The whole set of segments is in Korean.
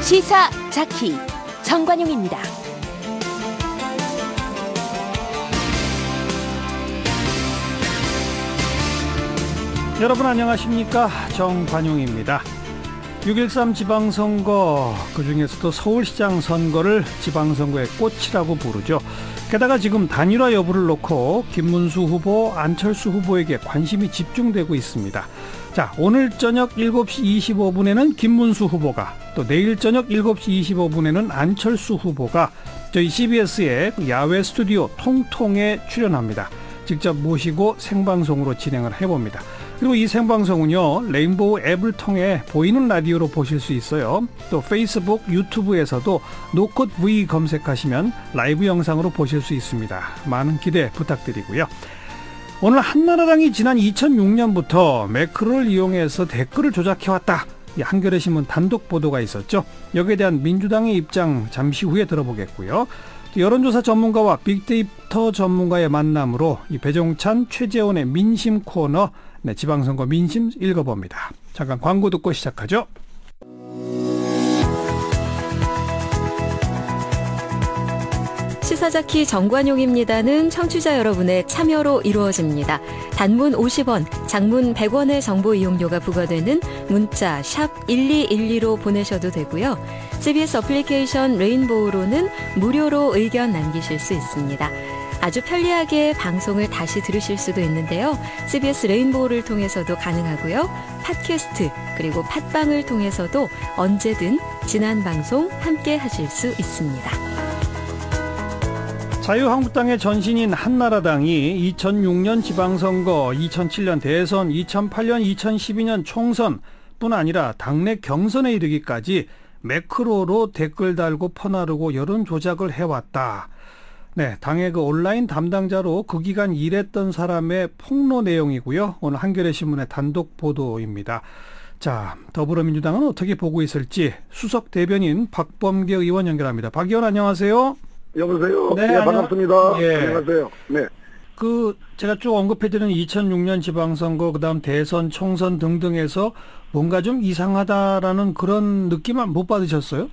시사 자키 정관용입니다. 여러분 안녕하십니까? 정관용입니다. 6.13 지방선거, 그중에서도 서울시장 선거를 지방선거의 꽃이라고 부르죠. 게다가 지금 단일화 여부를 놓고 김문수 후보, 안철수 후보에게 관심이 집중되고 있습니다. 자, 오늘 저녁 7시 25분에는 김문수 후보가, 또 내일 저녁 7시 25분에는 안철수 후보가 저희 CBS의 야외 스튜디오 통통에 출연합니다. 직접 모시고 생방송으로 진행을 해봅니다. 그리고 이 생방송은요, 레인보우 앱을 통해 보이는 라디오로 보실 수 있어요. 또 페이스북, 유튜브에서도 노컷 V 검색하시면 라이브 영상으로 보실 수 있습니다. 많은 기대 부탁드리고요. 오늘 한나라당이 지난 2006년부터 매크로를 이용해서 댓글을 조작해왔다. 한겨레신문 단독 보도가 있었죠. 여기에 대한 민주당의 입장 잠시 후에 들어보겠고요. 여론조사 전문가와 빅데이터 전문가의 만남으로 이 배종찬, 최재원의 민심 코너, 지방선거 민심 읽어봅니다. 잠깐 광고 듣고 시작하죠. 시사자키 정관용입니다는 청취자 여러분의 참여로 이루어집니다. 단문 50원, 장문 100원의 정보 이용료가 부과되는 문자 샵 1212로 보내셔도 되고요. CBS 어플리케이션 레인보우로는 무료로 의견 남기실 수 있습니다. 아주 편리하게 방송을 다시 들으실 수도 있는데요. CBS 레인보우를 통해서도 가능하고요. 팟캐스트 그리고 팟빵을 통해서도 언제든 지난 방송 함께 하실 수 있습니다. 자유한국당의 전신인 한나라당이 2006년 지방선거, 2007년 대선, 2008년, 2012년 총선뿐 아니라 당내 경선에 이르기까지 매크로로 댓글 달고 퍼나르고 여론 조작을 해왔다. 네, 당의 그 온라인 담당자로 그 기간 일했던 사람의 폭로 내용이고요. 오늘 한겨레신문의 단독 보도입니다. 자, 더불어민주당은 어떻게 보고 있을지 수석 대변인 박범계 의원 연결합니다. 박 의원 안녕하세요. 여보세요. 네, 네, 반갑습니다. 예. 안녕하세요. 네. 제가 쭉 언급해드리는 2006년 지방선거, 그다음 대선, 총선 등등에서 뭔가 좀 이상하다라는 그런 느낌을 못 받으셨어요?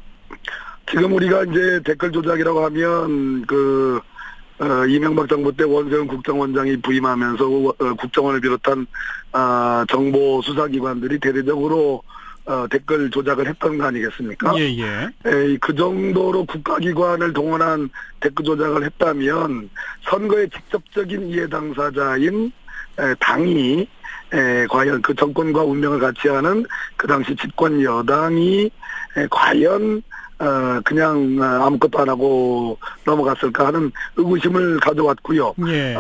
지금 우리가 이제 댓글 조작이라고 하면 이명박 정부 때 원세훈 국정원장이 부임하면서 국정원을 비롯한 정보 수사기관들이 대대적으로 댓글 조작을 했던 거 아니겠습니까? 예. 그 정도로 국가기관을 동원한 댓글 조작을 했다면 선거의 직접적인 이해 당사자인 당이 과연 그 정권과 운명을 같이 하는 그 당시 집권 여당이 과연 그냥 아무것도 안 하고 넘어갔을까 하는 의구심을 가져왔고요. 예.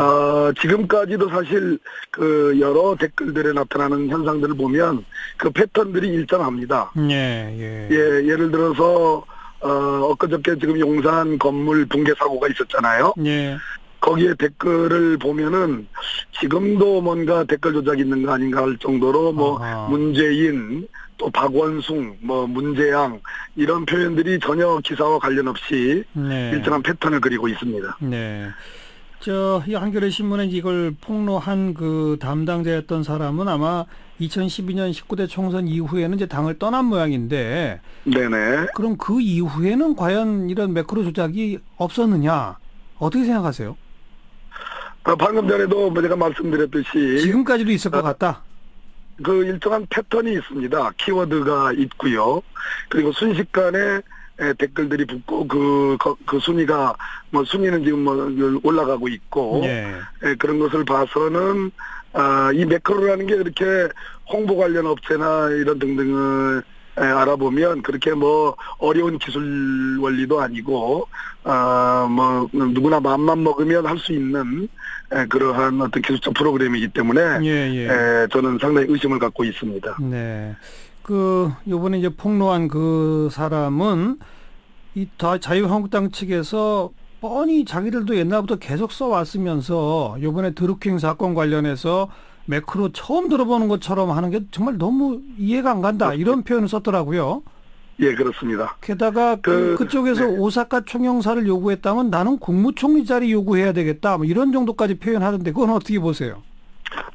지금까지도 사실 그 여러 댓글들에 나타나는 현상들을 보면 그 패턴들이 일정합니다. 예를 들어서 엊그저께 지금 용산 건물 붕괴 사고가 있었잖아요. 예. 거기에 댓글을 보면은 지금도 뭔가 댓글 조작이 있는 거 아닌가 할 정도로 문재인, 또 박원순, 문재양 이런 표현들이 전혀 기사와 관련 없이 일정한 패턴을 그리고 있습니다. 네. 이 한겨레신문에 이걸 폭로한 그 담당자였던 사람은 아마 2012년 19대 총선 이후에는 이제 당을 떠난 모양인데. 네네. 그럼 그 이후에는 과연 이런 매크로 조작이 없었느냐? 어떻게 생각하세요? 방금 전에도 제가 말씀드렸듯이 지금까지도 있을 것 같다. 그 일정한 패턴이 있습니다. 키워드가 있고요. 그리고 순식간에 댓글들이 붙고 그 순위가 순위는 지금 올라가고 있고 그런 것을 봐서는 이 매크로라는 게 그렇게 홍보 관련 업체나 이런 등등을 알아보면 그렇게 어려운 기술 원리도 아니고 누구나 마음만 먹으면 할 수 있는 그러한 어떤 기술적 프로그램이기 때문에 저는 상당히 의심을 갖고 있습니다. 네. 요번에 이제 폭로한 그 사람은 자유한국당 측에서 뻔히 자기들도 옛날부터 계속 써왔으면서 요번에 드루킹 사건 관련해서 매크로 처음 들어보는 것처럼 하는 게 정말 너무 이해가 안 간다 이런 표현을 썼더라고요. 예, 그렇습니다. 게다가 그쪽에서 네. 오사카 총영사를 요구했다면 나는 국무총리 자리 요구해야 되겠다. 뭐 이런 정도까지 표현하던데 그건 어떻게 보세요?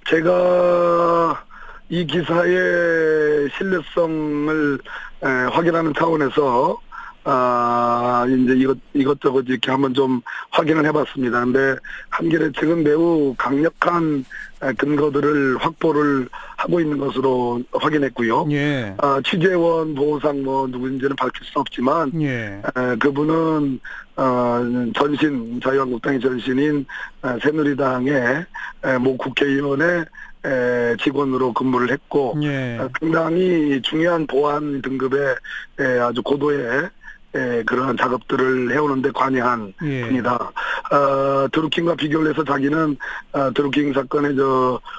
제가 이 기사의 신뢰성을 확인하는 차원에서 이제 이것저것 이렇게 한번 좀 확인을 해봤습니다. 근데 한겨레 측은 매우 강력한 근거들을 확보를 하고 있는 것으로 확인했고요. 예. 취재원 보호상 뭐 누구인지는 밝힐 수 없지만, 예. 그분은 전신 자유한국당의 전신인 새누리당의 모 국회의원의 직원으로 근무를 했고, 예. 상당히 중요한 보안 등급의 아주 고도의 그러한 작업들을 해오는데 관여한 예. 분이다. 드루킹과 비교를 해서 자기는 드루킹 사건의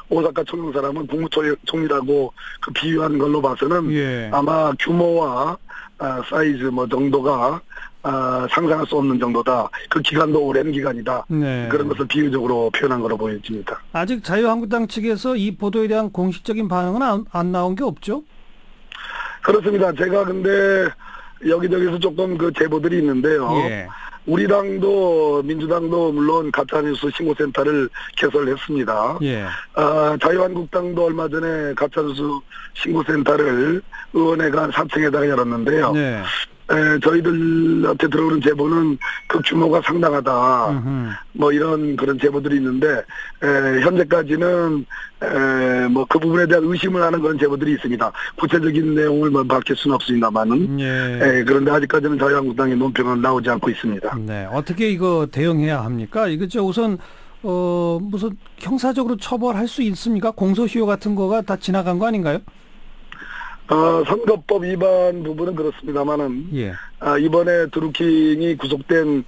오사카 총영사람은 국무총리라고 그 비유한 걸로 봐서는 예. 아마 규모와 사이즈 뭐 정도가 상상할 수 없는 정도다. 그 기간도 오랜 기간이다. 네. 그런 것을 비유적으로 표현한 거로 보여집니다. 아직 자유한국당 측에서 이 보도에 대한 공식적인 반응은 안 나온 게 없죠? 그렇습니다. 제가 근데 여기저기서 조금 그 제보들이 있는데요. 예. 우리 당도 민주당도 물론 가짜뉴스 신고센터를 개설했습니다. 예. 자유한국당도 얼마 전에 가짜뉴스 신고센터를 의원회관 4층에다가 열었는데요. 네. 저희들한테 들어오는 제보는 그 규모가 상당하다. 뭐 이런 그런 제보들이 있는데 현재까지는 뭐 그 부분에 대한 의심을 하는 그런 제보들이 있습니다. 구체적인 내용을 뭐 밝힐 수는 없습니다만은. 예. 그런데 아직까지는 자유한국당의 논평은 나오지 않고 있습니다. 네. 어떻게 이거 대응해야 합니까? 이거 우선 무슨 형사적으로 처벌할 수 있습니까? 공소시효 같은 거가 다 지나간 거 아닌가요? 선거법 위반 부분은 그렇습니다만은, 예. 이번에 드루킹이 구속된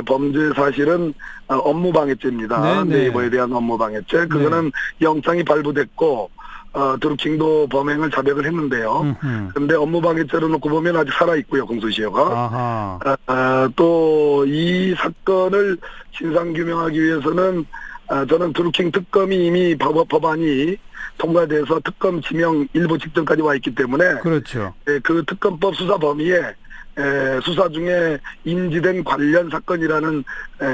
범죄 사실은 업무방해죄입니다. 네, 네. 네이버에 대한 업무방해죄. 그거는 영장이 발부됐고, 드루킹도 범행을 자백을 했는데요. 그런데 업무방해죄로 놓고 보면 아직 살아있고요, 공소시효가. 또 이 사건을 진상규명하기 위해서는 저는 드루킹 특검이 이미 법안이 통과돼서 특검 지명 일부 직전까지 와 있기 때문에 그렇죠. 그 특검법 수사 범위에 수사 중에 인지된 관련 사건이라는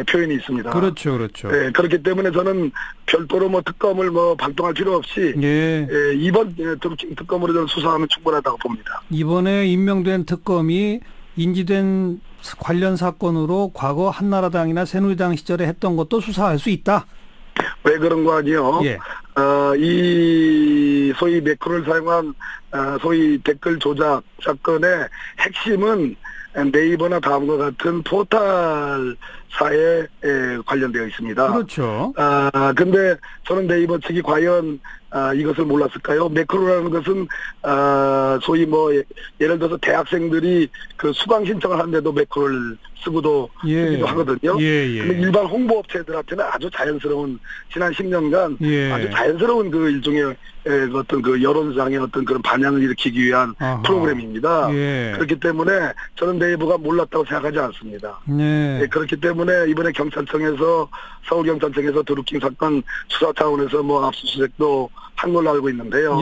표현이 있습니다. 그렇죠, 그렇죠. 그렇기 때문에 저는 별도로 뭐 특검을 뭐 발동할 필요 없이 예. 이번 드루킹 특검으로 저는 수사하면 충분하다고 봅니다. 이번에 임명된 특검이 인지된 관련 사건으로 과거 한나라당이나 새누리당 시절에 했던 것도 수사할 수 있다. 왜 그런 거 아니요? 예. 이 소위 매크로를 사용한 소위 댓글 조작 사건의 핵심은 네이버나 다음과 같은 포털사에 관련되어 있습니다. 그렇죠. 근데 저는 네이버 측이 과연 이것을 몰랐을까요? 매크로라는 것은 소위 뭐 예를 들어서 대학생들이 그 수강 신청을 하는데도 매크로를 쓰기도 하거든요. 예. 근데 일반 홍보업체들한테는 아주 자연스러운 지난 10년간 아주 자연스러운 그 일종의 어떤 그 여론상의 어떤 그런 반향을 일으키기 위한 프로그램입니다. 그렇기 때문에 저는 네이버가 몰랐다고 생각하지 않습니다. 그렇기 때문에 이번에 경찰청에서 서울경찰청에서 드루킹 사건 수사 차원에서 뭐 압수수색도 한 걸로 알고 있는데요.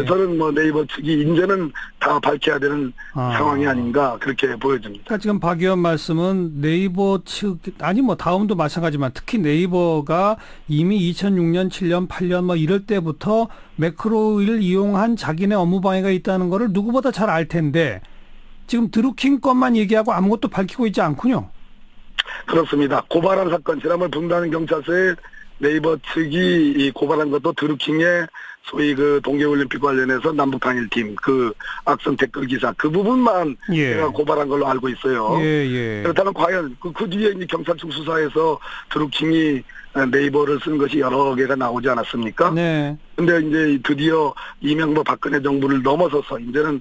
저는 뭐 네이버 측이 이제는 다 밝혀야 되는 상황이 아닌가 그렇게 보여집니다. 그러니까 지금 박 의원 말씀은 네이버 측 아니 뭐 다음도 마찬가지지만 특히 네이버가 이미 2006년, 7년, 8년 뭐 이럴 때부터 매크로를 이용한 자기네 업무 방해가 있다는 거를 누구보다 잘 알 텐데 지금 드루킹 것만 얘기하고 아무것도 밝히고 있지 않군요. 그렇습니다. 고발한 사건 지난번 분당 경찰서에 네이버 측이 이 고발한 것도 드루킹의 소위 그 동계올림픽 관련해서 남북단일팀 그 악성 댓글 기사 그 부분만 제가 고발한 걸로 알고 있어요. 그렇다면 과연 그 뒤에 이제 경찰청 수사에서 드루킹이 네이버를 쓴 것이 여러 개가 나오지 않았습니까? 근데 이제 드디어 이명박 박근혜 정부를 넘어서서 이제는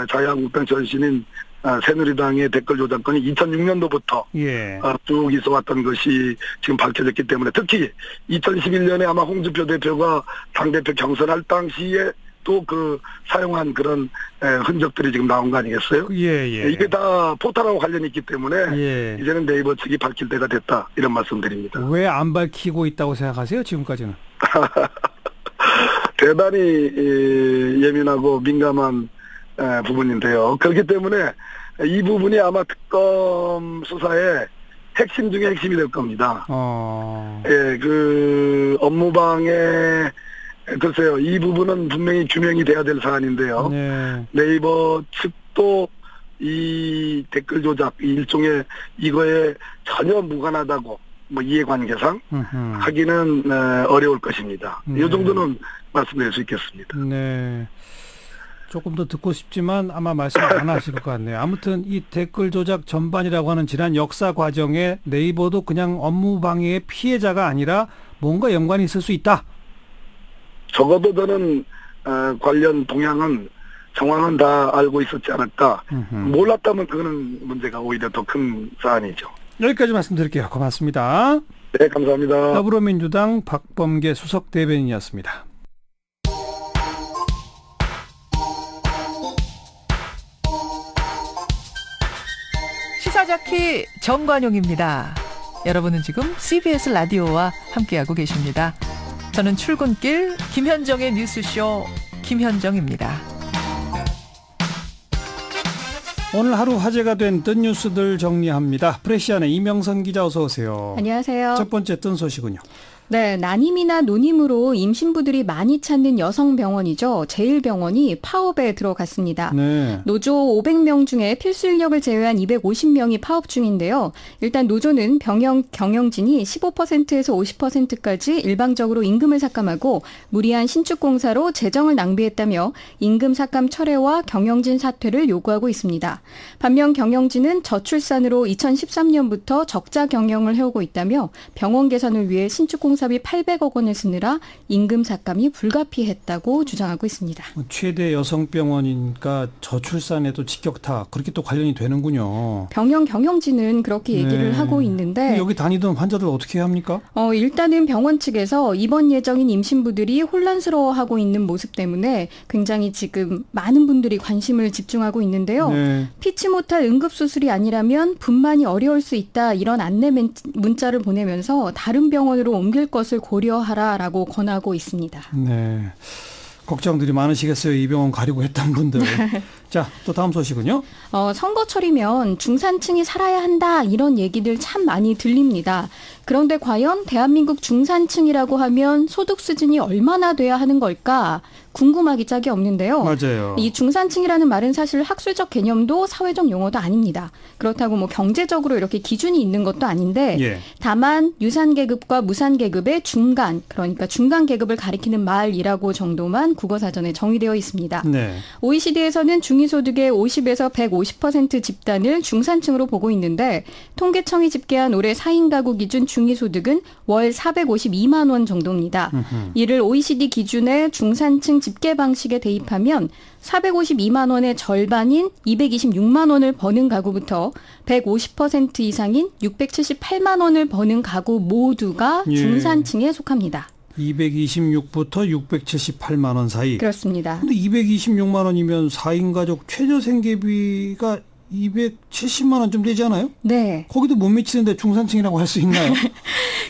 자유한국당 전신인 새누리당의 댓글 조작건이 2006년도부터 쭉 있어왔던 것이 지금 밝혀졌기 때문에 특히 2011년에 아마 홍준표 대표가 당대표 경선할 당시에 또 그 사용한 그런 흔적들이 지금 나온 거 아니겠어요? 이게 다 포털하고 관련이 있기 때문에 이제는 네이버 측이 밝힐 때가 됐다 이런 말씀드립니다. 왜 안 밝히고 있다고 생각하세요? 지금까지는? 대단히 예민하고 민감한 부분인데요. 그렇기 때문에 이 부분이 아마 특검 수사의 핵심 중에 핵심이 될 겁니다. 예, 그 업무방해 글쎄요. 이 부분은 분명히 규명이 돼야 될 사안인데요. 네. 네이버 측도 이 댓글 조작 일종의 이거에 전혀 무관하다고 뭐 이해관계상 하기는 어려울 것입니다. 이 정도는 말씀드릴 수 있겠습니다. 네. 조금 더 듣고 싶지만 아마 말씀 안 하실 것 같네요. 아무튼 이 댓글 조작 전반이라고 하는 지난 역사 과정에 네이버도 그냥 업무 방해의 피해자가 아니라 뭔가 연관이 있을 수 있다. 적어도 저는 관련 상황은 다 알고 있었지 않을까. 몰랐다면 그거는 문제가 오히려 더 큰 사안이죠. 여기까지 말씀드릴게요. 고맙습니다. 네, 감사합니다. 더불어민주당 박범계 수석 대변인이었습니다. 시사자키 정관용입니다. 여러분은 지금 CBS 라디오와 함께하고 계십니다. 저는 출근길 김현정의 뉴스쇼 김현정입니다. 오늘 하루 화제가 된 뜬 뉴스들 정리합니다. 프레시안의 이명선 기자 어서 오세요. 안녕하세요. 첫 번째 뜬 소식은요. 네, 난임이나 노님으로 임신부들이 많이 찾는 여성병원이죠. 제일병원이 파업에 들어갔습니다. 네. 노조 500명 중에 필수 인력을 제외한 250명이 파업 중인데요. 일단 노조는 병영 경영진이 15%에서 50%까지 일방적으로 임금을 삭감하고 무리한 신축공사로 재정을 낭비했다며 임금 삭감 철회와 경영진 사퇴를 요구하고 있습니다. 반면 경영진은 저출산으로 2013년부터 적자 경영을 해오고 있다며 병원 개선을 위해 신축공사 비 800억 원을 쓰느라 임금 삭감이 불가피했다고 주장하고 있습니다. 최대 여성병원이니까 저출산에도 직격타 그렇게 또 관련이 되는군요. 병영 경영진은 그렇게 얘기를 하고 있는데 여기 다니던 환자들 어떻게 해야 합니까? 일단은 병원 측에서 입원 예정인 임신부들이 혼란스러워하고 있는 모습 때문에 굉장히 지금 많은 분들이 관심을 집중하고 있는데요. 네. 피치 못할 응급수술이 아니라면 분만이 어려울 수 있다 이런 안내 문자를 보내면서 다른 병원으로 옮길 것을 고려하라라고 권하고 있습니다. 네, 걱정들이 많으시겠어요. 이 병원 가려고 했던 분들. 자, 또 다음 소식은요. 선거철이면 중산층이 살아야 한다 이런 얘기들 참 많이 들립니다. 그런데 과연 대한민국 중산층이라고 하면 소득 수준이 얼마나 돼야 하는 걸까? 궁금하기 짝이 없는데요. 맞아요. 이 중산층이라는 말은 사실 학술적 개념도 사회적 용어도 아닙니다. 그렇다고 뭐 경제적으로 이렇게 기준이 있는 것도 아닌데 예. 다만 유산계급과 무산계급의 중간, 그러니까 중간계급을 가리키는 말이라고 정도만 국어사전에 정의되어 있습니다. 네. OECD에서는 중위소득의 50에서 150% 집단을 중산층으로 보고 있는데 통계청이 집계한 올해 4인 가구 기준 중위소득은 월 452만 원 정도입니다. 이를 OECD 기준의 중산층 집계 방식에 대입하면 452만 원의 절반인 226만 원을 버는 가구부터 150% 이상인 678만 원을 버는 가구 모두가 중산층에 속합니다. 226부터 678만 원 사이. 그렇습니다. 근데 226만 원이면 4인 가족 최저 생계비가 270만 원 좀 되지 않아요? 네. 거기도 못 미치는데 중산층이라고 할 수 있나요?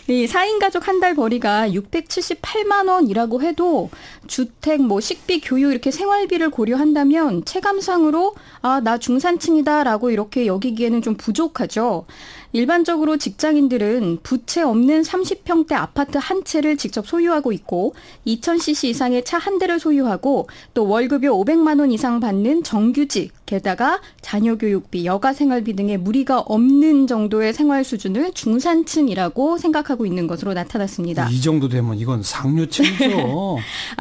이 4인 가족 한 달 벌이가 678만 원이라고 해도 주택, 뭐 식비, 교육 이렇게 생활비를 고려한다면 체감상으로 나 중산층이다라고 이렇게 여기기에는 좀 부족하죠. 일반적으로 직장인들은 부채 없는 30평대 아파트 한 채를 직접 소유하고 있고 2000cc 이상의 차 한 대를 소유하고 또 월급이 500만 원 이상 받는 정규직, 게다가 자녀 교육비, 여가 생활비 등의 무리가 없는 정도의 생활 수준을 중산층이라고 생각하고 있는 것으로 나타났습니다. 이 정도 되면 이건 상류층이죠.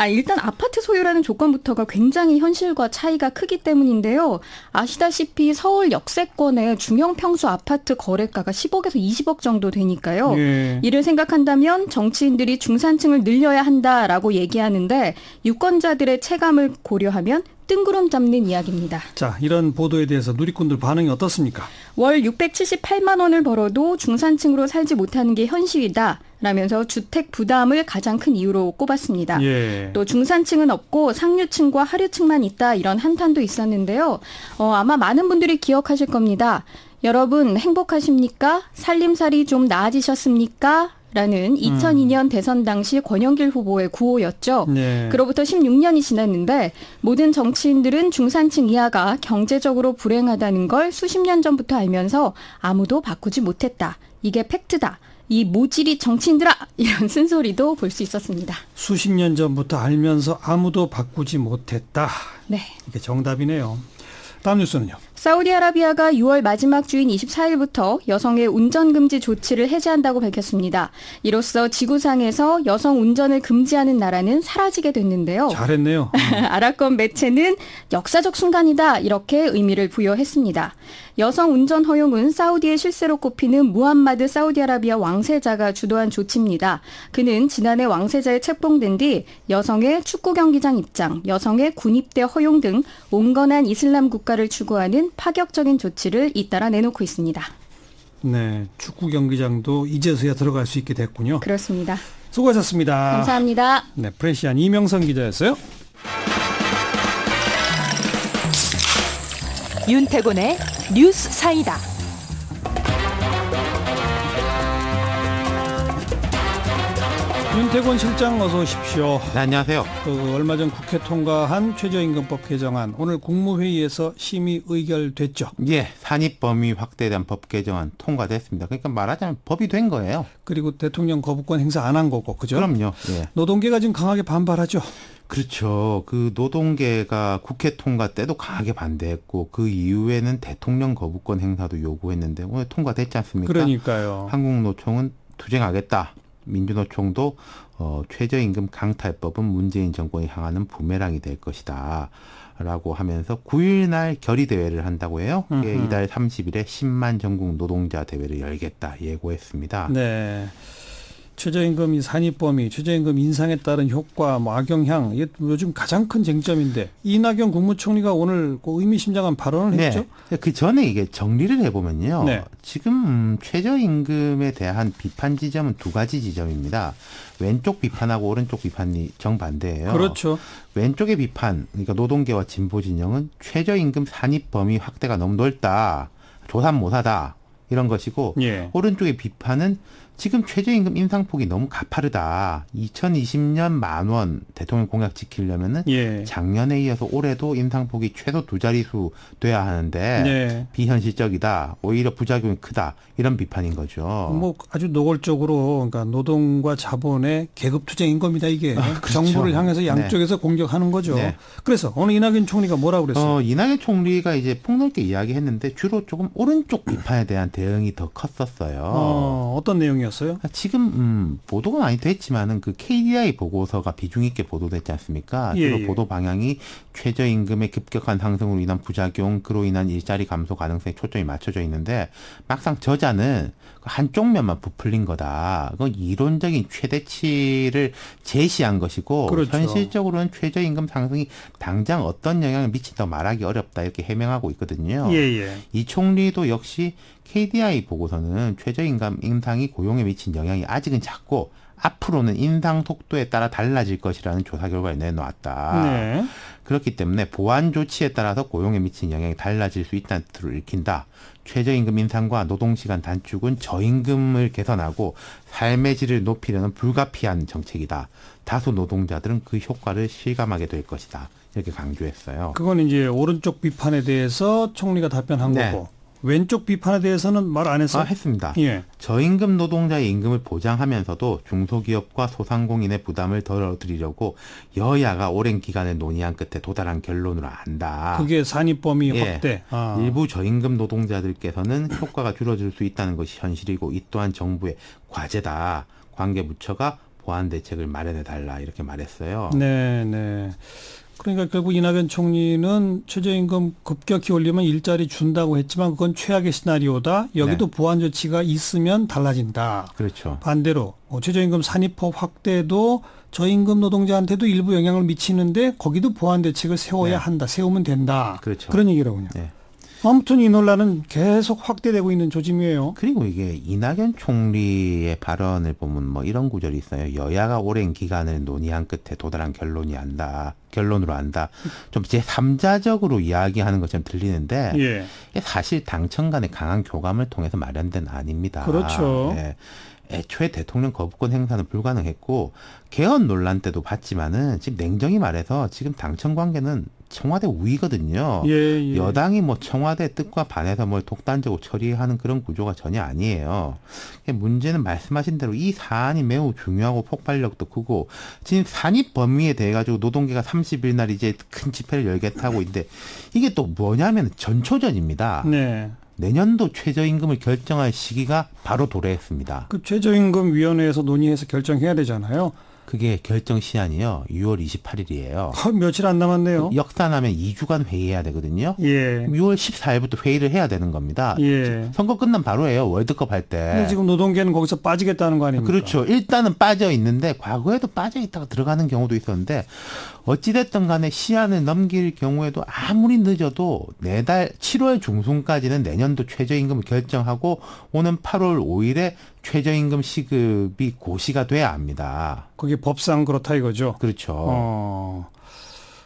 일단 아파트 소유라는 조건부터가 굉장히 현실과 차이가 크기 때문인데요. 아시다시피 서울 역세권의 중형 평수 아파트 거래가가 10억에서 20억 정도 되니까요. 예. 이를 생각한다면 정치인들이 중산층을 늘려야 한다라고 얘기하는데 유권자들의 체감을 고려하면 뜬구름 잡는 이야기입니다. 자, 이런 보도에 대해서 누리꾼들 반응이 어떻습니까? 월 678만 원을 벌어도 중산층으로 살지 못하는 게 현실이다. 라면서 주택 부담을 가장 큰 이유로 꼽았습니다. 예. 또 중산층은 없고 상류층과 하류층만 있다 이런 한탄도 있었는데요. 아마 많은 분들이 기억하실 겁니다. 여러분 행복하십니까? 살림살이 좀 나아지셨습니까? 라는 2002년 대선 당시 권영길 후보의 구호였죠. 네. 그로부터 16년이 지났는데 모든 정치인들은 중산층 이하가 경제적으로 불행하다는 걸 수십 년 전부터 알면서 아무도 바꾸지 못했다. 이게 팩트다. 이 모질이 정치인들아! 이런 쓴소리도 볼 수 있었습니다. 수십 년 전부터 알면서 아무도 바꾸지 못했다. 네. 이게 정답이네요. 다음 뉴스는요. 사우디아라비아가 6월 마지막 주인 24일부터 여성의 운전금지 조치를 해제한다고 밝혔습니다. 이로써 지구상에서 여성 운전을 금지하는 나라는 사라지게 됐는데요. 잘했네요. 아랍권 매체는 역사적 순간이다 이렇게 의미를 부여했습니다. 여성 운전 허용은 사우디의 실세로 꼽히는 무함마드 사우디아라비아 왕세자가 주도한 조치입니다. 그는 지난해 왕세자에 책봉된 뒤 여성의 축구 경기장 입장, 여성의 군입대 허용 등 온건한 이슬람 국가를 추구하는 파격적인 조치를 잇따라 내놓고 있습니다. 네, 축구 경기장도 이제서야 들어갈 수 있게 됐군요. 그렇습니다. 수고하셨습니다. 감사합니다. 네, 프레시안 이명선 기자였어요. 윤태곤의 뉴스 사이다. 윤태곤 실장 어서 오십시오. 네, 안녕하세요. 얼마 전 국회 통과한 최저임금법 개정안 오늘 국무회의에서 심의 의결됐죠. 예, 산입 범위 확대에 대한 법 개정안 통과됐습니다. 그러니까 말하자면 법이 된 거예요. 그리고 대통령 거부권 행사 안 한 거고, 그죠? 그럼요. 예. 노동계가 지금 강하게 반발하죠. 그렇죠. 그 노동계가 국회 통과 때도 강하게 반대했고 그 이후에는 대통령 거부권 행사도 요구했는데 오늘 통과됐지 않습니까? 그러니까요. 한국노총은 투쟁하겠다. 민주노총도 최저임금 강탈법은 문재인 정권이 향하는 부메랑이 될 것이다. 라고 하면서 9일 날 결의대회를 한다고 해요. 그게 이달 30일에 10만 전국 노동자 대회를 열겠다 예고했습니다. 네. 최저임금 산입범위, 최저임금 인상에 따른 효과, 악영향, 이게 요즘 가장 큰 쟁점인데 이낙연 국무총리가 오늘 의미심장한 발언을 했죠. 네. 그 전에 이게 정리를 해보면요. 네. 지금 최저임금에 대한 비판 지점은 두 가지 지점입니다. 왼쪽 비판하고 오른쪽 비판이 정반대예요. 그렇죠. 왼쪽의 비판, 그러니까 노동계와 진보 진영은 최저임금 산입 범위 확대가 너무 넓다, 조삼모사다 이런 것이고, 예. 오른쪽의 비판은 지금 최저임금 인상폭이 너무 가파르다. 2020년 10,000원 대통령 공약 지키려면은 예. 작년에 이어서 올해도 인상폭이 최소 두 자릿수 돼야 하는데 네. 비현실적이다. 오히려 부작용이 크다. 이런 비판인 거죠. 뭐 아주 노골적으로 그러니까 노동과 자본의 계급 투쟁인 겁니다. 이게 그렇죠. 정부를 향해서 양쪽에서 공격하는 거죠. 네. 그래서 오늘 이낙연 총리가 뭐라고 그랬어요? 이낙연 총리가 이제 폭넓게 이야기했는데 주로 조금 오른쪽 비판에 대한 대응이 더 컸었어요. 어떤 내용이었어요? 지금 보도가 많이 됐지만은 그 KDI 보고서가 비중 있게 보도됐지 않습니까? 주로 보도 방향이 최저임금의 급격한 상승으로 인한 부작용, 그로 인한 일자리 감소 가능성에 초점이 맞춰져 있는데 막상 저자는 한쪽 면만 부풀린 거다. 그건 이론적인 최대치를 제시한 것이고, 그렇죠. 현실적으로는 최저임금 상승이 당장 어떤 영향을 미친다고 말하기 어렵다 이렇게 해명하고 있거든요. 예. 이 총리도 역시 KDI 보고서는 최저임금 인상이 고용에 미친 영향이 아직은 작고 앞으로는 인상 속도에 따라 달라질 것이라는 조사 결과를 내놓았다. 네. 그렇기 때문에 보완 조치에 따라서 고용에 미친 영향이 달라질 수 있다는 뜻으로 읽힌다. 최저임금 인상과 노동시간 단축은 저임금을 개선하고 삶의 질을 높이려는 불가피한 정책이다. 다수 노동자들은 그 효과를 실감하게 될 것이다. 이렇게 강조했어요. 그건 이제 오른쪽 비판에 대해서 총리가 답변한 네. 거고 왼쪽 비판에 대해서는 말 안 했어요? 했습니다. 예. 저임금 노동자의 임금을 보장하면서도 중소기업과 소상공인의 부담을 덜어드리려고 여야가 오랜 기간을 논의한 끝에 도달한 결론으로 안다. 그게 산입 범위 예. 확대. 일부 저임금 노동자들께서는 효과가 줄어들 수 있다는 것이 현실이고 이 또한 정부의 과제다. 관계부처가 보완 대책을 마련해달라 이렇게 말했어요. 네. 그러니까 결국 이낙연 총리는 최저임금 급격히 올리면 일자리 준다고 했지만 그건 최악의 시나리오다. 여기도 네. 보완 조치가 있으면 달라진다. 그렇죠. 반대로 최저임금 산입법 확대도 저임금 노동자한테도 일부 영향을 미치는데 거기도 보완 대책을 세워야 네. 한다. 세우면 된다. 그렇죠. 그런 얘기라고요. 네. 아무튼 이 논란은 계속 확대되고 있는 조짐이에요. 그리고 이게 이낙연 총리의 발언을 보면 뭐 이런 구절이 있어요. 여야가 오랜 기간을 논의한 끝에 도달한 결론으로 안다. 좀 제3자적으로 이야기하는 것처럼 들리는데 예. 사실 당청 간의 강한 교감을 통해서 마련된 아닙니다. 그렇죠. 네. 애초에 대통령 거부권 행사는 불가능했고 개헌 논란 때도 봤지만은 지금 냉정히 말해서 지금 당청 관계는 청와대 우위거든요. 예. 여당이 뭐 청와대 뜻과 반해서 뭘 독단적으로 처리하는 그런 구조가 전혀 아니에요. 문제는 말씀하신 대로 이 사안이 매우 중요하고 폭발력도 크고 지금 산입 범위에 대해 가지고 노동계가 30일 날 이제 큰 집회를 열겠다고 있는데 이게 또 뭐냐면 전초전입니다. 네. 내년도 최저임금을 결정할 시기가 바로 도래했습니다. 그 최저임금위원회에서 논의해서 결정해야 되잖아요. 그게 결정 시한이요. 6월 28일이에요. 며칠 안 남았네요. 역산하면 2주간 회의해야 되거든요. 예. 6월 14일부터 회의를 해야 되는 겁니다. 예. 선거 끝난 바로예요. 월드컵 할 때. 근데 지금 노동계는 거기서 빠지겠다는 거 아닙니까? 그렇죠. 일단은 빠져 있는데 과거에도 빠져 있다가 들어가는 경우도 있었는데 어찌됐든 간에 시한을 넘길 경우에도 아무리 늦어도 내달 7월 중순까지는 내년도 최저임금을 결정하고 오는 8월 5일에 최저임금 시급이 고시가 돼야 합니다. 그게 법상 그렇다 이거죠? 그렇죠.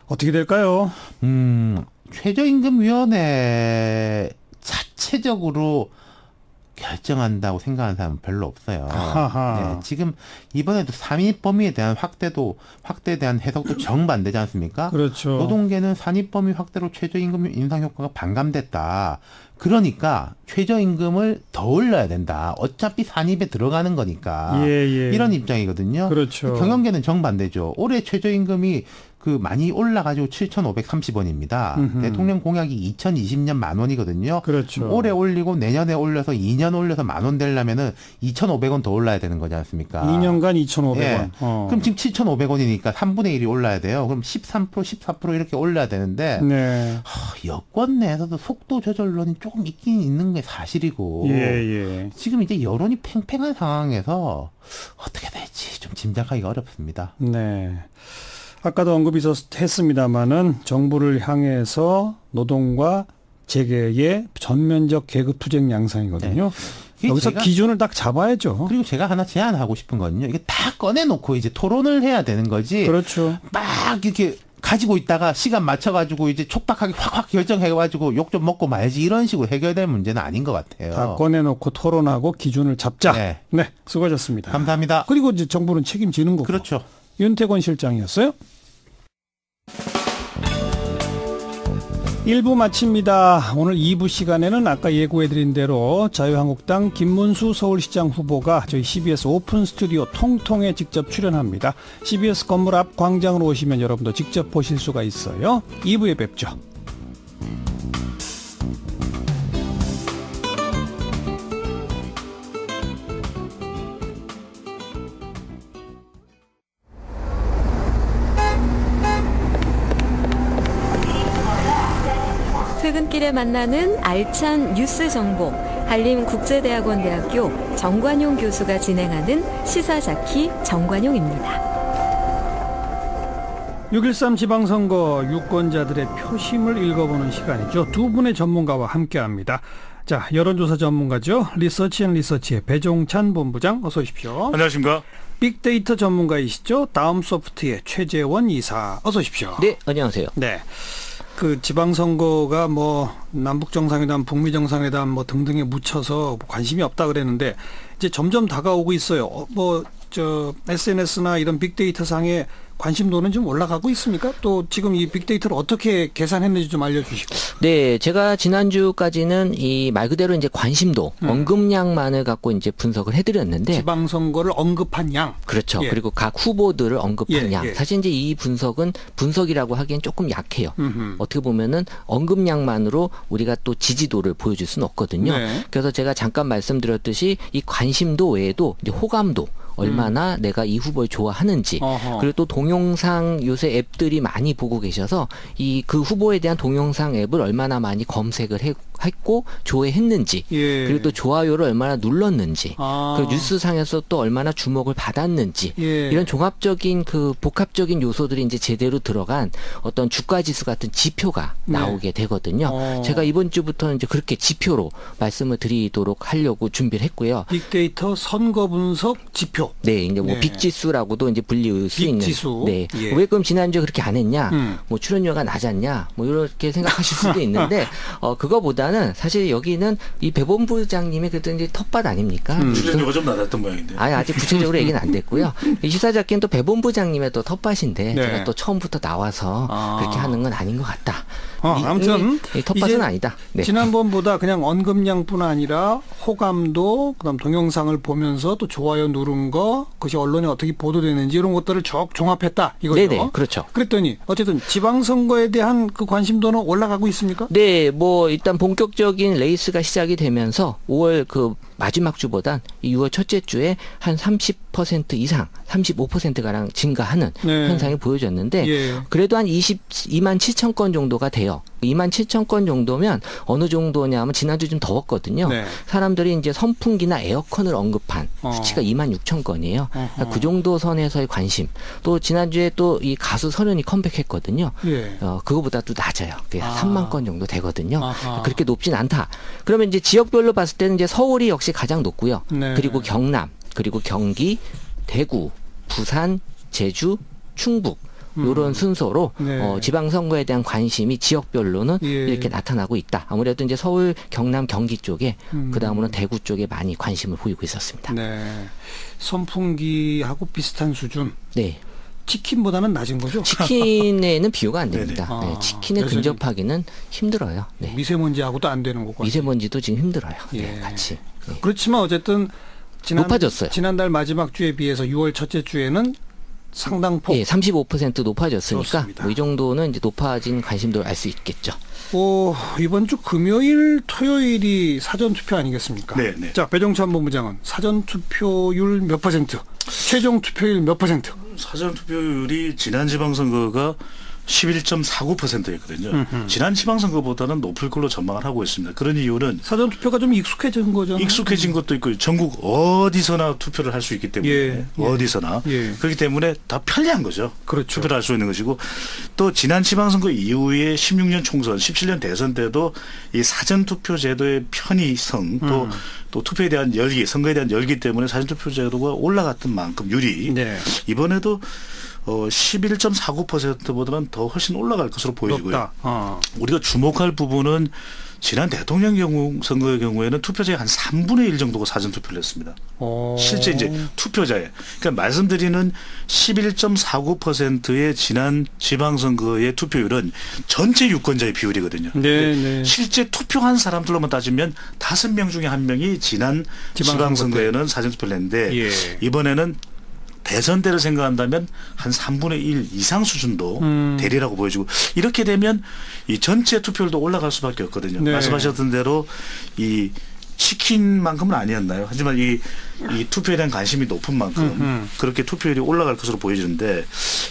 어떻게 될까요? 최저임금위원회 자체적으로 결정한다고 생각하는 사람은 별로 없어요. 네, 지금 이번에도 3인 범위에 대한 확대에 대한 해석도 정반대지 않습니까? 그렇죠. 노동계는 산입 범위 확대로 최저임금 인상 효과가 반감됐다. 그러니까 최저임금을 더 올려야 된다. 어차피 산입에 들어가는 거니까. 이런 입장이거든요. 그렇죠. 경영계는 정반대죠. 올해 최저임금이 많이 올라가지고 7,530원입니다. 대통령 공약이 2020년 10,000원이거든요. 그렇죠. 올해 올리고 내년에 올려서 2년 올려서 10,000원 되려면은 2,500원 더 올라야 되는 거지 않습니까? 2년간 2,500원. 예. 그럼 지금 7,500원이니까 3분의 1이 올라야 돼요. 그럼 13%, 14% 이렇게 올라야 되는데 네. 여권 내에서도 속도 조절론이 조금 있긴 있는 게 사실이고 지금 이제 여론이 팽팽한 상황에서 어떻게 될지 좀 짐작하기가 어렵습니다. 네. 아까도 언급이 했습니다마는 정부를 향해서 노동과 재계의 전면적 계급 투쟁 양상이거든요. 네. 여기서 기준을 딱 잡아야죠. 그리고 제가 하나 제안하고 싶은 거는요. 이게 다 꺼내놓고 이제 토론을 해야 되는 거지. 그렇죠. 막 이렇게 가지고 있다가 시간 맞춰가지고 이제 촉박하게 확 결정해가지고 욕 좀 먹고 말지 이런 식으로 해결될 문제는 아닌 것 같아요. 다 꺼내놓고 토론하고 기준을 잡자. 네, 수고하셨습니다. 감사합니다. 그리고 이제 정부는 책임지는 거고. 그렇죠. 윤태권 실장이었어요. 1부 마칩니다. 오늘 2부 시간에는 아까 예고해드린 대로 자유한국당 김문수 서울시장 후보가 저희 CBS 오픈 스튜디오 통통에 직접 출연합니다. CBS 건물 앞 광장으로 오시면 여러분도 직접 보실 수가 있어요. 2부에 뵙죠. 퇴근길에 만나는 알찬 뉴스 정보, 한림국제대학원대학교 정관용 교수가 진행하는 시사자키 정관용입니다. 6.13 지방선거 유권자들의 표심을 읽어보는 시간이죠. 두 분의 전문가와 함께합니다. 자, 여론조사 전문가죠. 리서치앤리서치의 배종찬 본부장 어서 오십시오. 안녕하십니까. 빅데이터 전문가이시죠. 다음소프트의 최재원 이사 어서 오십시오. 네, 안녕하세요. 네. 그 지방선거가 뭐 남북정상회담, 북미정상회담 뭐 등등에 묻혀서 관심이 없다 그랬는데 이제 점점 다가오고 있어요. SNS나 이런 빅데이터 상에 관심도는 좀 올라가고 있습니까? 또 지금 이 빅데이터를 어떻게 계산했는지 좀 알려주시고. 네, 제가 지난주까지는 이 말 그대로 이제 관심도, 언급량만을 갖고 이제 분석을 해드렸는데. 지방선거를 언급한 양. 그렇죠. 그리고 각 후보들을 언급한 양. 사실 이제 이 분석은 분석이라고 하기엔 조금 약해요. 어떻게 보면은 언급량만으로 우리가 또 지지도를 보여줄 수는 없거든요. 네. 그래서 제가 잠깐 말씀드렸듯이 이 관심도 외에도 이제 호감도. 얼마나 내가 이 후보를 좋아하는지 그리고 또 동영상 요새 앱들이 많이 보고 계셔서 그 후보에 대한 동영상 앱을 얼마나 많이 검색을 했고 조회했는지 그리고 또 좋아요를 얼마나 눌렀는지 그리고 뉴스상에서 또 얼마나 주목을 받았는지 이런 종합적인 그 복합적인 요소들이 이제 제대로 들어간 어떤 주가지수 같은 지표가 나오게 되거든요. 제가 이번 주부터는 이제 그렇게 지표로 말씀을 드리도록 하려고 준비를 했고요. 빅데이터 선거 분석 지표. 네, 이제 뭐 빅지수라고도 이제 불릴 수 있는. 빅지수. 네. 왜 그럼 지난주에 그렇게 안 했냐? 뭐 출연료가 낮았냐? 뭐 이렇게 생각하실 수도 있는데 그거보다는 그렇지만은 사실 여기는 이 배본부장님이 그래도 이제 텃밭 아닙니까? 출연료가 좀 낮았던 모양인데. 아직 구체적으로 얘기는 안 됐고요. 이 시사잡기는 또 배본부장님의 또 텃밭인데 제가 또 처음부터 나와서 그렇게 하는 건 아닌 것 같다. 아무튼 텃밭은 아니다. 네. 지난번보다 그냥 언급량뿐 아니라 호감도 그다음 동영상을 보면서 또 좋아요 누른 거 그것이 언론에 어떻게 보도되는지 이런 것들을 쭉 종합했다 이거죠. 네네 그렇죠. 그랬더니 어쨌든 지방선거에 대한 그 관심도는 올라가고 있습니까? 네, 뭐 일단 본격적인 레이스가 시작이 되면서 5월 그 마지막 주보단 이 6월 첫째 주에 한 30% 이상, 35%가량 증가하는 현상이 보여졌는데 그래도 한 22만 7천 건 정도가 돼요. 2만 7천 건 정도면 어느 정도냐면 지난주 좀 더웠거든요. 사람들이 이제 선풍기나 에어컨을 언급한 수치가 2만 6천 건이에요. 그러니까 그 정도 선에서의 관심. 또 지난주에 또 이 가수 설현이 컴백했거든요. 그거보다 또 낮아요. 3만 건 정도 되거든요. 그렇게 높진 않다. 그러면 이제 지역별로 봤을 때는 이제 서울이 역시 가장 높고요. 그리고 경남, 그리고 경기, 대구, 부산, 제주, 충북. 이런 순서로 지방선거에 대한 관심이 지역별로는 이렇게 나타나고 있다. 아무래도 이제 서울, 경남, 경기 쪽에 그다음으로는 대구 쪽에 많이 관심을 보이고 있었습니다. 네. 선풍기하고 비슷한 수준. 네. 치킨보다는 낮은 거죠? 치킨에는 비교가 안 됩니다. 네, 치킨에 근접하기는 힘들어요. 네. 미세먼지하고도 안 되는 거고. 미세먼지도 지금 힘들어요. 네, 같이. 네. 그렇지만 어쨌든 높아졌어요. 지난달 마지막 주에 비해서 6월 첫째 주에는 상당폭. 예, 35% 높아졌으니까 뭐 이 정도는 이제 높아진 관심도를 알 수 있겠죠. 이번 주 금요일, 토요일이 사전 투표 아니겠습니까? 네. 자, 배종찬 본부장은 사전 투표율 몇 %, 최종 투표율 몇 %? 사전 투표율이 지난 지방선거가 11.49%였거든요. 지난 지방선거보다는 높을 걸로 전망을 하고 있습니다. 그런 이유는 사전 투표가 좀 익숙해진 거죠. 익숙해진 것도 있고 전국 어디서나 투표를 할 수 있기 때문에 어디서나 그렇기 때문에 다 편리한 거죠. 그렇죠. 투표를 할 수 있는 것이고 또 지난 지방선거 이후에 16년 총선, 17년 대선 때도 이 사전 투표 제도의 편의성 또 투표에 대한 열기, 선거에 대한 열기 때문에 사전 투표 제도가 올라갔던 만큼 율이 이번에도 11.49%보다는 더 훨씬 올라갈 것으로 보여지고요. 우리가 주목할 부분은 지난 대통령 선거의 경우에는 투표자의 한 3분의 1 정도가 사전 투표를 했습니다. 실제 이제 투표자의. 그러니까 말씀드리는 11.49%의 지난 지방선거의 투표율은 전체 유권자의 비율이거든요. 실제 투표한 사람들로만 따지면 5명 중에 1명이 지난 지방선거에는 사전 투표를 했는데 이번에는 대선 때를 생각한다면 한 3분의 1 이상 수준도 되리라고 보여지고 이렇게 되면 이 전체 투표율도 올라갈 수밖에 없거든요. 말씀하셨던 대로 이 치킨만큼은 아니었나요? 하지만 이 투표에 대한 관심이 높은 만큼 그렇게 투표율이 올라갈 것으로 보여지는데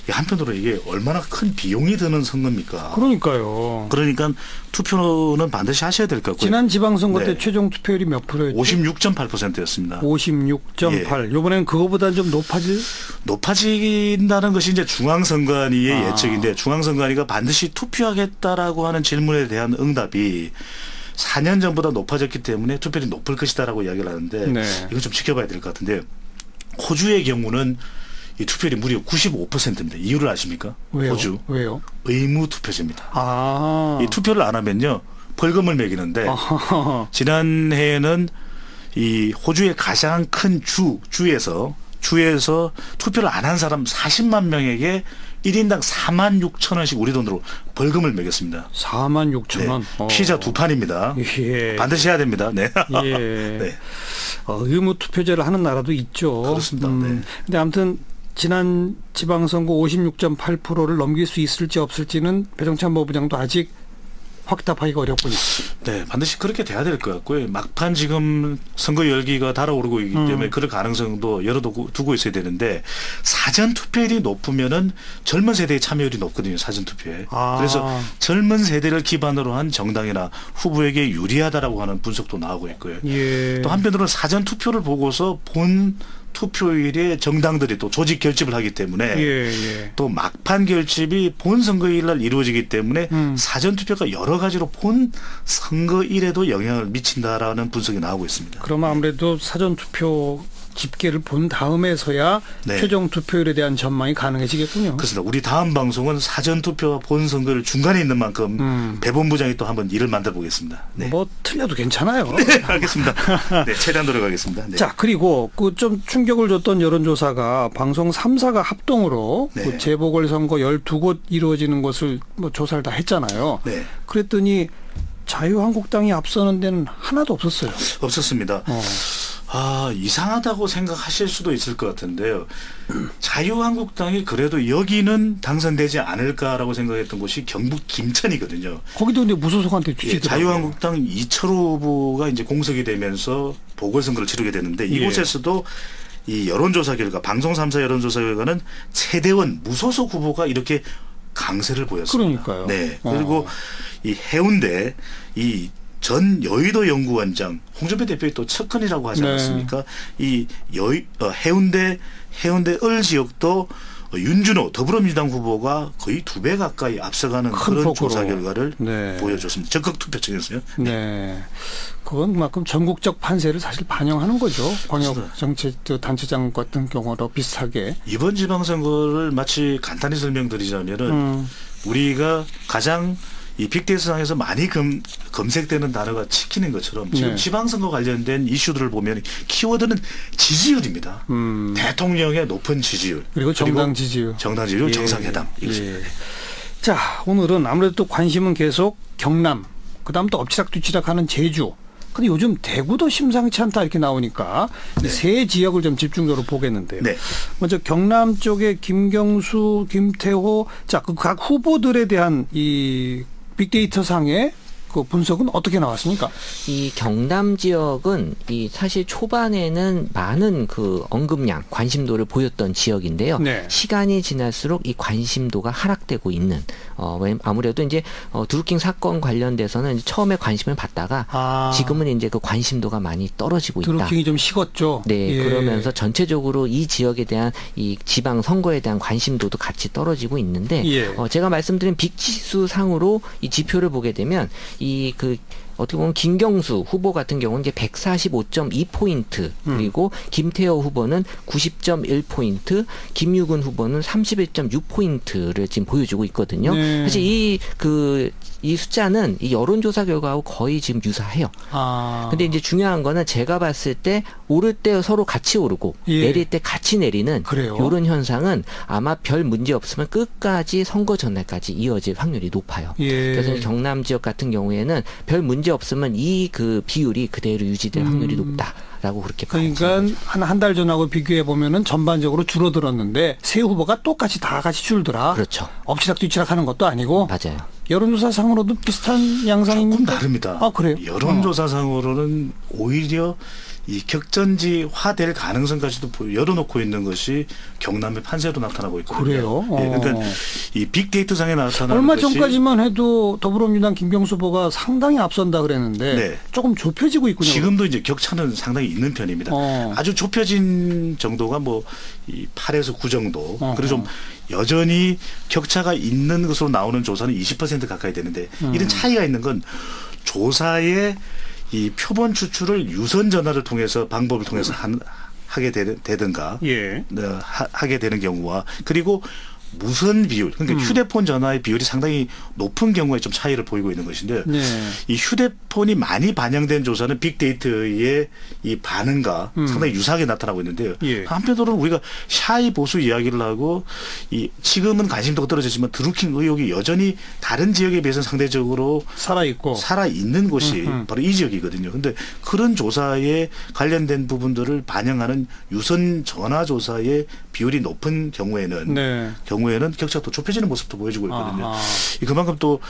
한편으로 이게 얼마나 큰 비용이 드는 선거입니까? 그러니까요. 그러니까 투표는 반드시 하셔야 될 것 같고요. 지난 지방선거 때 최종 투표율이 몇 %였죠? 56.8%였습니다. 56.8. 이번에는 그거보다는 좀 높아진다는 것이 이제 중앙선관위의 예측인데 중앙선관위가 반드시 투표하겠다라고 하는 질문에 대한 응답이 4년 전보다 높아졌기 때문에 투표율이 높을 것이다라고 이야기를 하는데 이건 좀 지켜봐야 될 것 같은데 호주의 경우는 이 투표율이 무려 95%입니다. 이유를 아십니까? 왜요? 호주. 왜요? 의무 투표제입니다. 이 투표를 안 하면요 벌금을 매기는데 지난해에는 이 호주의 가장 큰 주에서 투표를 안 한 사람 40만 명에게 1인당 4만 6천 원씩 우리 돈으로 벌금을 매겼습니다. 4만 6천 원. 피자 2판입니다. 반드시 해야 됩니다. 네. 의무 투표제를 하는 나라도 있죠. 그렇습니다. 근데 아무튼 지난 지방선거 56.8%를 넘길 수 있을지 없을지는 배종찬 본부장도 아직 확답하기가 어렵군요. 네, 반드시 그렇게 돼야 될 것 같고요. 막판 지금 선거 열기가 달아오르고 있기 때문에 그럴 가능성도 열어두고 있어야 되는데 사전 투표율이 높으면은 젊은 세대의 참여율이 높거든요. 사전 투표에. 그래서 젊은 세대를 기반으로 한 정당이나 후보에게 유리하다라고 하는 분석도 나오고 있고요. 또 한편으로는 사전 투표를 보고서 본 투표일에 정당들이 또 조직 결집을 하기 때문에 또 막판 결집이 본 선거일 날 이루어지기 때문에 사전 투표가 여러 가지로 본 선거일에도 영향을 미친다라는 분석이 나오고 있습니다. 그러면 아무래도 사전 투표 집계를 본 다음에서야 네. 최종 투표율에 대한 전망이 가능해지겠군요. 그렇습니다. 우리 다음 방송은 사전투표와 본선거를 중간에 있는 만큼 배본부장이 또 한번 일을 만들어 보겠습니다. 네. 뭐 틀려도 괜찮아요. 네, 알겠습니다. 네, 최대한 노력하겠습니다. 네. 자, 그리고 그 좀 충격을 줬던 여론조사가 방송 3사가 합동으로 네. 그 재보궐선거 12곳 이루어지는 것을 뭐 조사를 다 했잖아요. 네. 그랬더니 자유한국당이 앞서는 데는 하나도 없었어요. 없었습니다. 이상하다고 생각하실 수도 있을 것 같은데요. 자유한국당이 그래도 여기는 당선되지 않을까라고 생각했던 곳이 경북 김천이거든요. 거기도 근데 무소속한테 주시더라고요. 자유한국당 이철호 후보가 이제 공석이 되면서 보궐선거를 치르게 되는데 이곳에서도 이 여론조사 결과, 방송 3사 여론조사 결과는 최대원 무소속 후보가 이렇게 강세를 보였습니다. 그러니까요. 네. 그리고 이 해운대 전 여의도 연구원장 홍준표 대표의 또 측근이라고 하지 않았습니까? 네. 이 해운대 을 지역도 윤준호 더불어민주당 후보가 거의 2배 가까이 앞서가는 그런 폭으로. 조사 결과를 네. 보여줬습니다. 적극 투표층에서요. 네. 네. 그건 그만큼 전국적 판세를 사실 반영하는 거죠. 광역정치 단체장 같은 경우도 비슷하게. 이번 지방선거를 마치 간단히 설명드리자면은 우리가 가장 이 빅데이터상에서 많이 검색되는 단어가 치킨인 것처럼 지금 네. 지방선거 관련된 이슈들을 보면 키워드는 지지율입니다. 대통령의 높은 지지율. 그리고 정당 지지율. 정당 지지율, 정상회담. 예. 자, 오늘은 아무래도 또 관심은 계속 경남, 그다음 또 엎치락뒤치락하는 제주. 근데 요즘 대구도 심상치 않다 이렇게 나오니까 네. 세 지역을 좀 집중적으로 보겠는데요. 네. 먼저 경남 쪽에 김경수, 김태호, 자, 그 각 후보들에 대한 이 빅데이터 상의 그 분석은 어떻게 나왔습니까? 이 경남 지역은 이 사실 초반에는 많은 그 언급량, 관심도를 보였던 지역인데요. 네. 시간이 지날수록 이 관심도가 하락되고 있는. 아무래도 이제 드루킹 사건 관련돼서는 이제 처음에 관심을 받다가 지금은 이제 그 관심도가 많이 떨어지고 있다. 드루킹이 좀 식었죠. 네, 예. 그러면서 전체적으로 이 지역에 대한 이 지방 선거에 대한 관심도도 같이 떨어지고 있는데 예. 제가 말씀드린 빅지수 상으로 이 지표를 보게 되면 어떻게 보면 김경수 후보 같은 경우는 이제 145.2포인트 그리고 김태호 후보는 90.1포인트, 김유근 후보는 31.6포인트를 지금 보여주고 있거든요. 네. 사실 이 숫자는 이 여론조사 결과하고 거의 지금 유사해요. 근데 이제 중요한 거는 제가 봤을 때 오를 때 서로 같이 오르고 예. 내릴 때 같이 내리는 이런 현상은 아마 별 문제 없으면 끝까지 선거 전날까지 이어질 확률이 높아요. 예. 그래서 경남 지역 같은 경우에는 별 문제 없으면 이 그 비율이 그대로 유지될 확률이 높다라고 그렇게 그러니까 한 달 전하고 비교해 보면은 전반적으로 줄어들었는데 세 후보가 똑같이 다 같이 줄더라. 그렇죠. 엎치락뒤치락 하는 것도 아니고. 맞아요. 여론조사상으로도 비슷한 양상입니다. 조금 다릅니다. 그래요? 여론조사상으로는 오히려 이 격전지화될 가능성까지도 열어놓고 있는 것이 경남의 판세로 나타나고 있거든요. 그래요? 예, 그러니까 이 빅데이터상에 나타나는 얼마 전까지만 해도 더불어민주당 김경수 후보가 상당히 앞선다 그랬는데 네. 조금 좁혀지고 있군요. 지금도 이제 격차는 상당히 있는 편입니다. 아주 좁혀진 정도가 뭐 이 8에서 9 정도. 그리고 좀 여전히 격차가 있는 것으로 나오는 조사는 20% 가까이 되는데 이런 차이가 있는 건 조사의 이 표본 추출을 유선 전화를 통해서 방법을 통해서 하게 되든가 예. 하게 되는 경우와 그리고 무선 비율 그러니까 휴대폰 전화의 비율이 상당히 높은 경우에 좀 차이를 보이고 있는 것인데 네. 이 휴대폰이 많이 반영된 조사는 빅데이터의 이 반응과 상당히 유사하게 나타나고 있는데요. 예. 한편으로는 우리가 샤이 보수 이야기를 하고 지금은 관심도가 떨어졌지만 드루킹 의혹이 여전히 다른 지역에 비해서는 상대적으로 살아있는 곳이 바로 이 지역이거든요. 그런데 그런 조사에 관련된 부분들을 반영하는 유선 전화 조사의 비율이 높은 경우에는 격차가 또 좁혀지는 모습도 보여주고 있거든요. 그만큼 또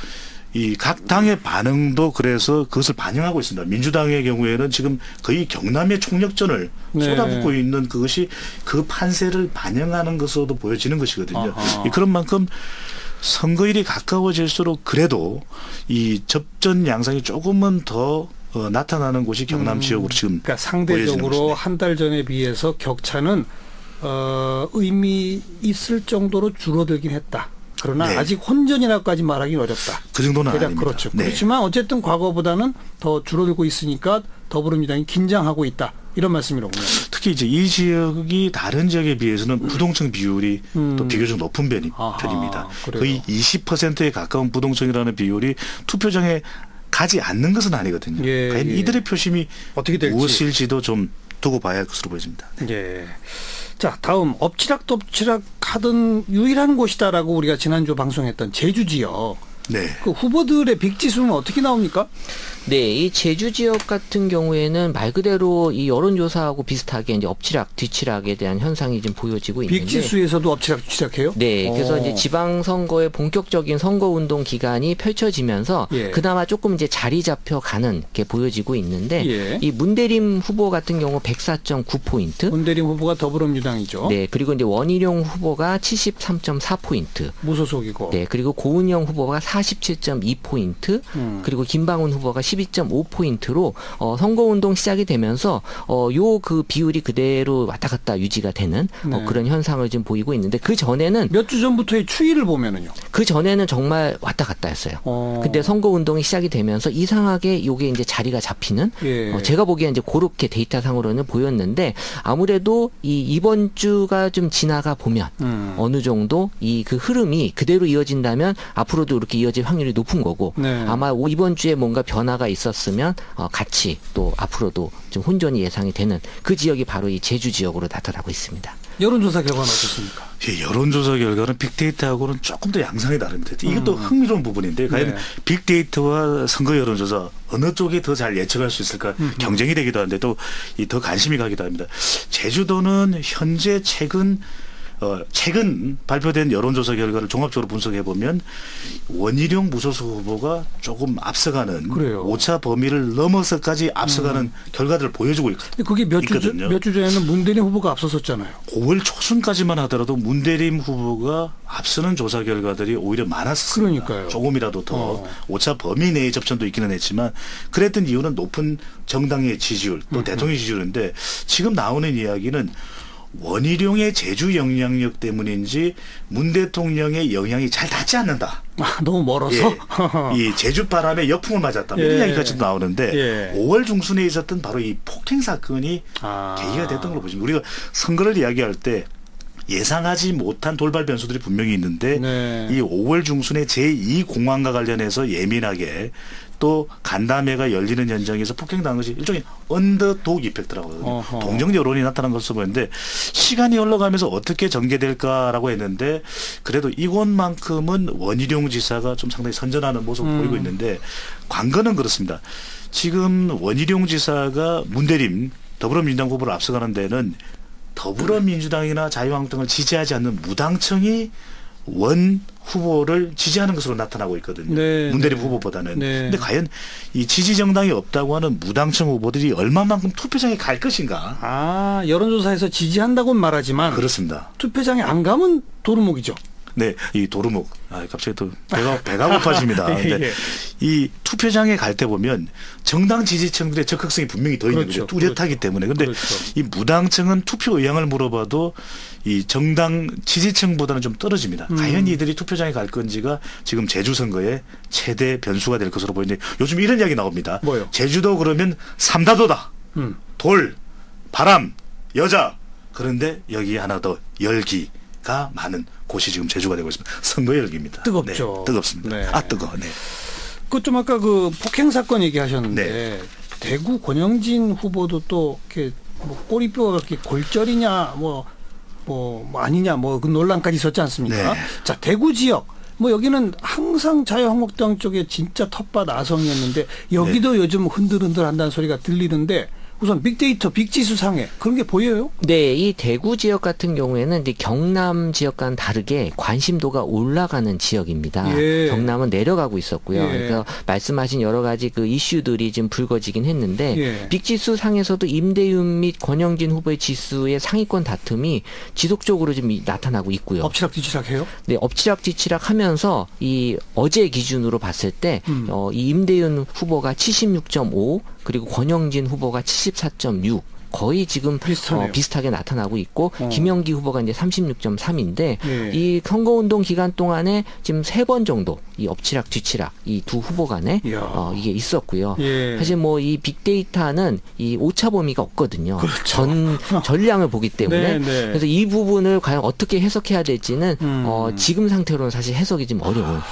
이 각 당의 반응도 그래서 그것을 반영하고 있습니다. 민주당의 경우에는 지금 거의 경남의 총력전을 쏟아붓고 있는 그것이 그 판세를 반영하는 것으로도 보여지는 것이거든요. 그런 만큼 선거일이 가까워질수록 그래도 이 접전 양상이 조금은 더 나타나는 곳이 경남 지역으로 지금 그러니까 상대적으로 한 달 전에 비해서 격차는 의미 있을 정도로 줄어들긴 했다. 그러나 아직 혼전이라고까지 말하기는 어렵다. 그 정도는 아닙니다. 그렇죠. 그렇지만 어쨌든 과거보다는 더 줄어들고 있으니까 더불어민주당이 긴장하고 있다. 이런 말씀이로군요. 특히 이제 이 지역이 다른 지역에 비해서는 부동층 비율이 또 비교적 높은 편입니다. 거의 20%에 가까운 부동층이라는 비율이 투표장에 가지 않는 것은 아니거든요. 과연 이들의 표심이 어떻게 될지 무엇일지도 좀 두고 봐야 할 것으로 보여집니다. 예. 자, 다음 엎치락덮치락 하던 유일한 곳이다라고 우리가 지난주 방송했던 제주 지역. 네. 그 후보들의 빅지수는 어떻게 나옵니까? 네, 이 제주 지역 같은 경우에는 말 그대로 이 여론조사하고 비슷하게 이제 엎치락 뒤치락에 대한 현상이 좀 보여지고 있는데. 빅지수에서도 엎치락 뒤치락해요? 네, 그래서 이제 지방선거의 본격적인 선거운동 기간이 펼쳐지면서 그나마 조금 이제 자리 잡혀가는 게 보여지고 있는데 이 문대림 후보 같은 경우 104.9포인트. 문대림 후보가 더불어민주당이죠. 네, 그리고 이제 원희룡 후보가 73.4포인트. 무소속이고. 네, 그리고 고은영 후보가 47.2포인트. 그리고 김방훈 후보가 12.5포인트로 선거운동 시작이 되면서 요 그 비율이 그대로 왔다 갔다 유지가 되는 그런 현상을 지금 보이고 있는데 그 전에는 몇 주 전부터의 추이를 보면은요. 그 전에는 정말 왔다 갔다 했어요. 근데 선거운동이 시작이 되면서 이상하게 요게 이제 자리가 잡히는 제가 보기엔 이제 그렇게 데이터상으로는 보였는데 아무래도 이번 주가 좀 지나가 보면 어느 정도 이 그 흐름이 그대로 이어진다면 앞으로도 이렇게 이어질 확률이 높은 거고 아마 이번 주에 뭔가 변화가 있었으면 같이 또 앞으로도 좀 혼전이 예상이 되는 그 지역이 바로 이 제주 지역으로 나타나고 있습니다. 여론조사 결과는 어떻습니까? 예, 여론조사 결과는 빅데이터하고는 조금 더 양상이 다릅니다. 이것도 흥미로운 부분인데 과연 빅데이터와 선거 여론조사 어느 쪽이 더 잘 예측할 수 있을까 경쟁이 되기도 하는데 또 더 관심이 가기도 합니다. 제주도는 현재 최근 발표된 여론조사 결과를 종합적으로 분석해 보면 원희룡 무소속 후보가 조금 앞서가는 오차 범위를 넘어서까지 앞서가는 결과들을 보여주고 있거든요. 그게 몇 주 전에는 문대림 후보가 앞섰었잖아요. 5월 초순까지만 하더라도 문대림 후보가 앞서는 조사 결과들이 오히려 많았습니다. 그러니까요. 조금이라도 더 오차 범위 내의 접전도 있기는 했지만 그랬던 이유는 높은 정당의 지지율 또 대통령 지지율인데 지금 나오는 이야기는 원희룡의 제주 영향력 때문인지 문 대통령의 영향이 잘 닿지 않는다. 너무 멀어서? 이 제주 바람에 역풍을 맞았다. 이런 이야기까지도 나오는데 5월 중순에 있었던 바로 이 폭행 사건이 계기가 됐던 걸로 보시면 우리가 선거를 이야기할 때 예상하지 못한 돌발 변수들이 분명히 있는데 이 5월 중순에 제2공항과 관련해서 예민하게 또 간담회가 열리는 현장에서 폭행당한 것이 일종의 언더독 이펙트라고 하거든요. 동정 여론이 나타난 것으로 보였는데 시간이 흘러가면서 어떻게 전개될까라고 했는데 그래도 이곳만큼은 원희룡 지사가 좀 상당히 선전하는 모습을 보이고 있는데 관건은 그렇습니다. 지금 원희룡 지사가 문대림 더불어민주당 후보를 앞서가는 데는 더불어민주당이나 자유한국당을 지지하지 않는 무당층이 원 후보를 지지하는 것으로 나타나고 있거든요. 문대림 후보보다는. 근데 과연 이 지지 정당이 없다고 하는 무당층 후보들이 얼마만큼 투표장에 갈 것인가. 여론조사에서 지지한다고는 말하지만 그렇습니다. 투표장에 안 가면 도루묵이죠. 네, 이 도루묵. 갑자기 또 배가 고파집니다. 근데 이 투표장에 갈 때 보면 정당 지지층들의 적극성이 분명히 더 있는 거죠. 뚜렷하기 때문에. 근데 이 무당층은 투표 의향을 물어봐도 이 정당 지지층보다는 좀 떨어집니다. 과연 이들이 투표장에 갈 건지가 지금 제주 선거의 최대 변수가 될 것으로 보이는데 요즘 이런 이야기 나옵니다. 뭐요? 제주도 그러면 삼다도다. 돌, 바람, 여자. 그런데 여기 하나 더 열기가 많은 곳이 지금 제주가 되고 있습니다. 선거 열기입니다. 뜨겁죠. 뜨겁습니다. 뜨거워. 그 좀 아까 그 폭행 사건 얘기하셨는데 대구 권영진 후보도 또 이렇게 뭐 꼬리뼈가 그렇게 골절이냐 뭐 아니냐 그 논란까지 있었지 않습니까? 자, 대구 지역 여기는 항상 자유한국당 쪽에 진짜 텃밭 아성이었는데 여기도 요즘 흔들흔들 한다는 소리가 들리는데 우선 빅데이터, 빅지수 상에 그런 게 보여요? 네, 이 대구 지역 같은 경우에는 이제 경남 지역과는 다르게 관심도가 올라가는 지역입니다. 경남은 내려가고 있었고요. 그래서 말씀하신 여러 가지 그 이슈들이 좀 불거지긴 했는데 빅지수 상에서도 임대윤 및 권영진 후보의 지수의 상위권 다툼이 지속적으로 좀 나타나고 있고요. 엎치락뒤치락해요? 네, 엎치락뒤치락하면서 이 어제 기준으로 봤을 때 이 임대윤 후보가 76.5 그리고 권영진 후보가 74.6 거의 지금 비슷하게 나타나고 있고 김영기 후보가 이제 36.3인데 이 선거운동 기간 동안에 지금 3번 정도 이 엎치락 뒤치락 이 두 후보 간에 이게 있었고요. 사실 뭐 이 빅데이터는 이 오차 범위가 없거든요. 그렇죠. 전량을 보기 때문에 그래서 이 부분을 과연 어떻게 해석해야 될지는 지금 상태로는 사실 해석이 좀 어려워요.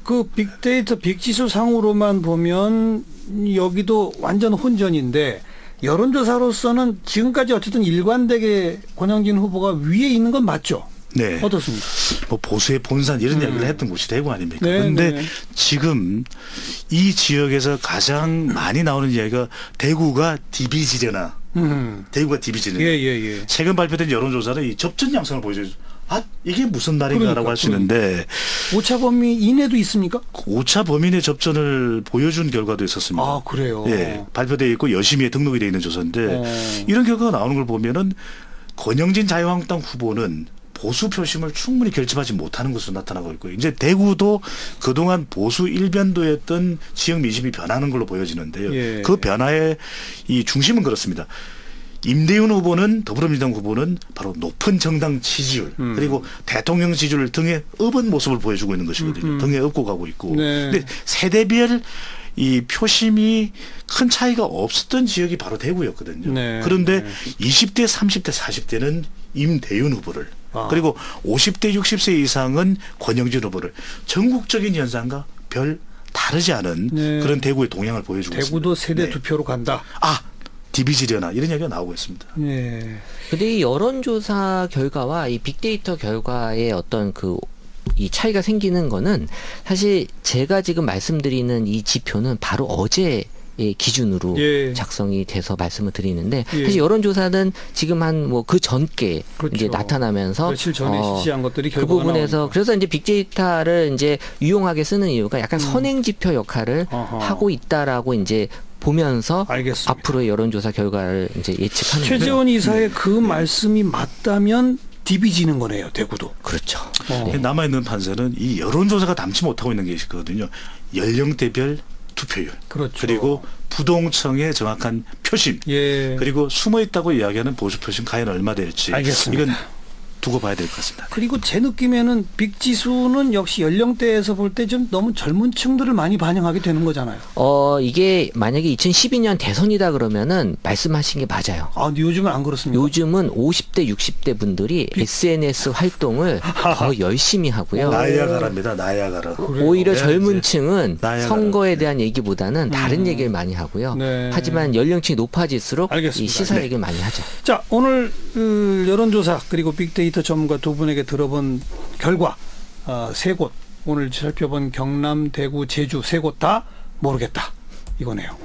그 빅데이터 빅지수 상으로만 보면 여기도 완전 혼전인데 여론조사로서는 지금까지 어쨌든 일관되게 권영진 후보가 위에 있는 건 맞죠? 네. 어떻습니까? 뭐 보수의 본산 이런 이야기를 했던 곳이 대구 아닙니까? 그런데 지금 이 지역에서 가장 많이 나오는 이야기가 대구가 디비지려나. 대구가 디비지려나. 최근 발표된 여론조사는 이 접전 양상을 보여줘요. 아, 이게 무슨 말인가라고 할 수 있는데 오차 범위 이내도 있습니까? 오차 범위 내 접전을 보여준 결과도 있었습니다. 아, 그래요? 예, 발표되어 있고 여심위에 등록이 되어 있는 조사인데 이런 결과가 나오는 걸 보면은 권영진 자유한국당 후보는 보수 표심을 충분히 결집하지 못하는 것으로 나타나고 있고요. 이제 대구도 그동안 보수 일변도였던 지역 민심이 변하는 걸로 보여지는데요. 그 변화의 이 중심은 그렇습니다. 임대윤 후보는 더불어민주당 후보는 바로 높은 정당 지지율 그리고 대통령 지지율을 등에 업은 모습을 보여주고 있는 것이거든요. 등에 업고 가고 있고. 근데 세대별 이 표심이 큰 차이가 없었던 지역이 바로 대구였거든요. 그런데 20대, 30대, 40대는 임대윤 후보를 그리고 50대, 60세 이상은 권영진 후보를 전국적인 현상과 별 다르지 않은 그런 대구의 동향을 보여주고 있습니다. 대구도 세대 투표로 간다. 디비지려나 이런 이야기가 나오고 있습니다. 근데 이 여론조사 결과와 이 빅데이터 결과의 어떤 이 차이가 생기는 거는 사실 제가 지금 말씀드리는 이 지표는 바로 어제의 기준으로 작성이 돼서 말씀을 드리는데 사실 여론조사는 지금 한 뭐 그 전께 이제 나타나면서 며칠 전에 실시한 것들이 그 부분에서 그래서 이제 빅데이터를 이제 유용하게 쓰는 이유가 약간 선행 지표 역할을 하고 있다라고 이제 보면서 알겠습니다. 앞으로의 여론조사 결과를 이제 예측하는 거죠. 최재원 이사의 그 말씀이 맞다면 디비지는 거네요, 대구도. 그렇죠. 남아있는 판세는 이 여론조사가 담지 못하고 있는 게 있거든요. 연령대별 투표율. 그렇죠. 그리고 부동층의 정확한 표심. 그리고 숨어있다고 이야기하는 보수 표심 과연 얼마 될지. 알겠습니다. 이건 두고 봐야 될 것 같습니다. 그리고 제 느낌에는 빅지수는 역시 연령대에서 볼 때 좀 너무 젊은 층들을 많이 반영하게 되는 거잖아요. 이게 만약에 2012년 대선이다 그러면은 말씀하신 게 맞아요. 요즘은 안 그렇습니까? 요즘은 50대, 60대 분들이 SNS 활동을 더 열심히 하고요. 나야가라입니다. 나야가라. 오히려 젊은 층은 선거에 대한 얘기보다는 다른 얘기를 많이 하고요. 하지만 연령층이 높아질수록 이 시사 얘기를 많이 하죠. 자, 오늘 여론조사 그리고 빅데이터 전문가 두 분에게 들어본 결과 세 곳 오늘 살펴본 경남, 대구, 제주 세 곳 다 모르겠다 이거네요.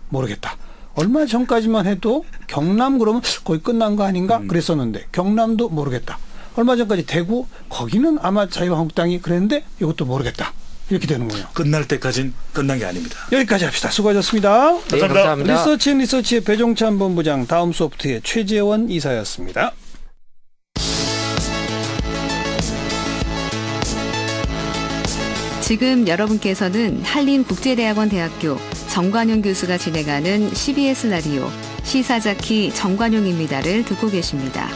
모르겠다. 얼마 전까지만 해도 경남 그러면 거의 끝난 거 아닌가 그랬었는데 경남도 모르겠다. 얼마 전까지 대구 거기는 아마 자유한국당이 그랬는데 이것도 모르겠다. 이렇게 되는 거예요. 끝날 때까지는 끝난 게 아닙니다. 여기까지 합시다. 수고하셨습니다. 네, 감사합니다. 리서치의 배종찬 본부장, 다음 소프트의 최재원 이사였습니다. 지금 여러분께서는 한림국제대학원 대학교 정관용 교수가 진행하는 CBS 라디오 시사자키 정관용입니다를 듣고 계십니다.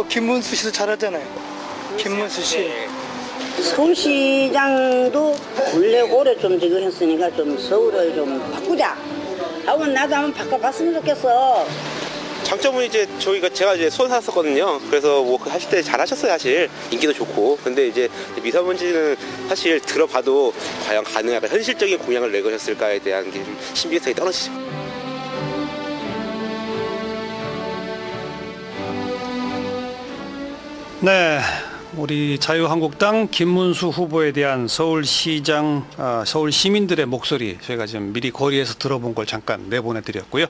김문수 씨도 잘하잖아요. 김문수 씨. 서울시장도 원래 오래 좀 지금 했으니까 좀 서울을 좀 바꾸자 하고 나도 한번 바꿔봤으면 좋겠어. 장점은 이제 제가 이제 수원 살았었거든요. 그래서 뭐 하실 때 잘하셨어요, 사실. 인기도 좋고. 근데 이제 미세먼지는 사실 들어봐도 과연 가능할까, 현실적인 공약을 내거셨을까에 대한 게 신빙성이 떨어지죠. 네, 우리 자유한국당 김문수 후보에 대한 서울시장, 서울 시민들의 목소리 저희가 지금 미리 거리에서 들어본 걸 잠깐 내보내드렸고요.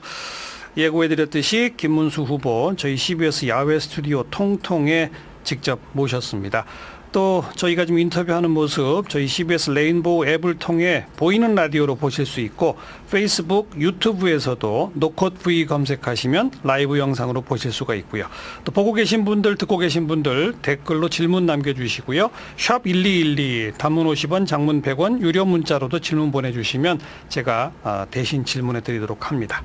예고해드렸듯이 김문수 후보 저희 CBS 야외 스튜디오 통통에 직접 모셨습니다. 또 저희가 지금 인터뷰하는 모습 저희 CBS 레인보우 앱을 통해 보이는 라디오로 보실 수 있고 페이스북, 유튜브에서도 노컷 V 검색하시면 라이브 영상으로 보실 수가 있고요. 또 보고 계신 분들, 듣고 계신 분들 댓글로 질문 남겨주시고요. 샵 1212 단문 50원, 장문 100원 유료 문자로도 질문 보내주시면 제가 대신 질문해 드리도록 합니다.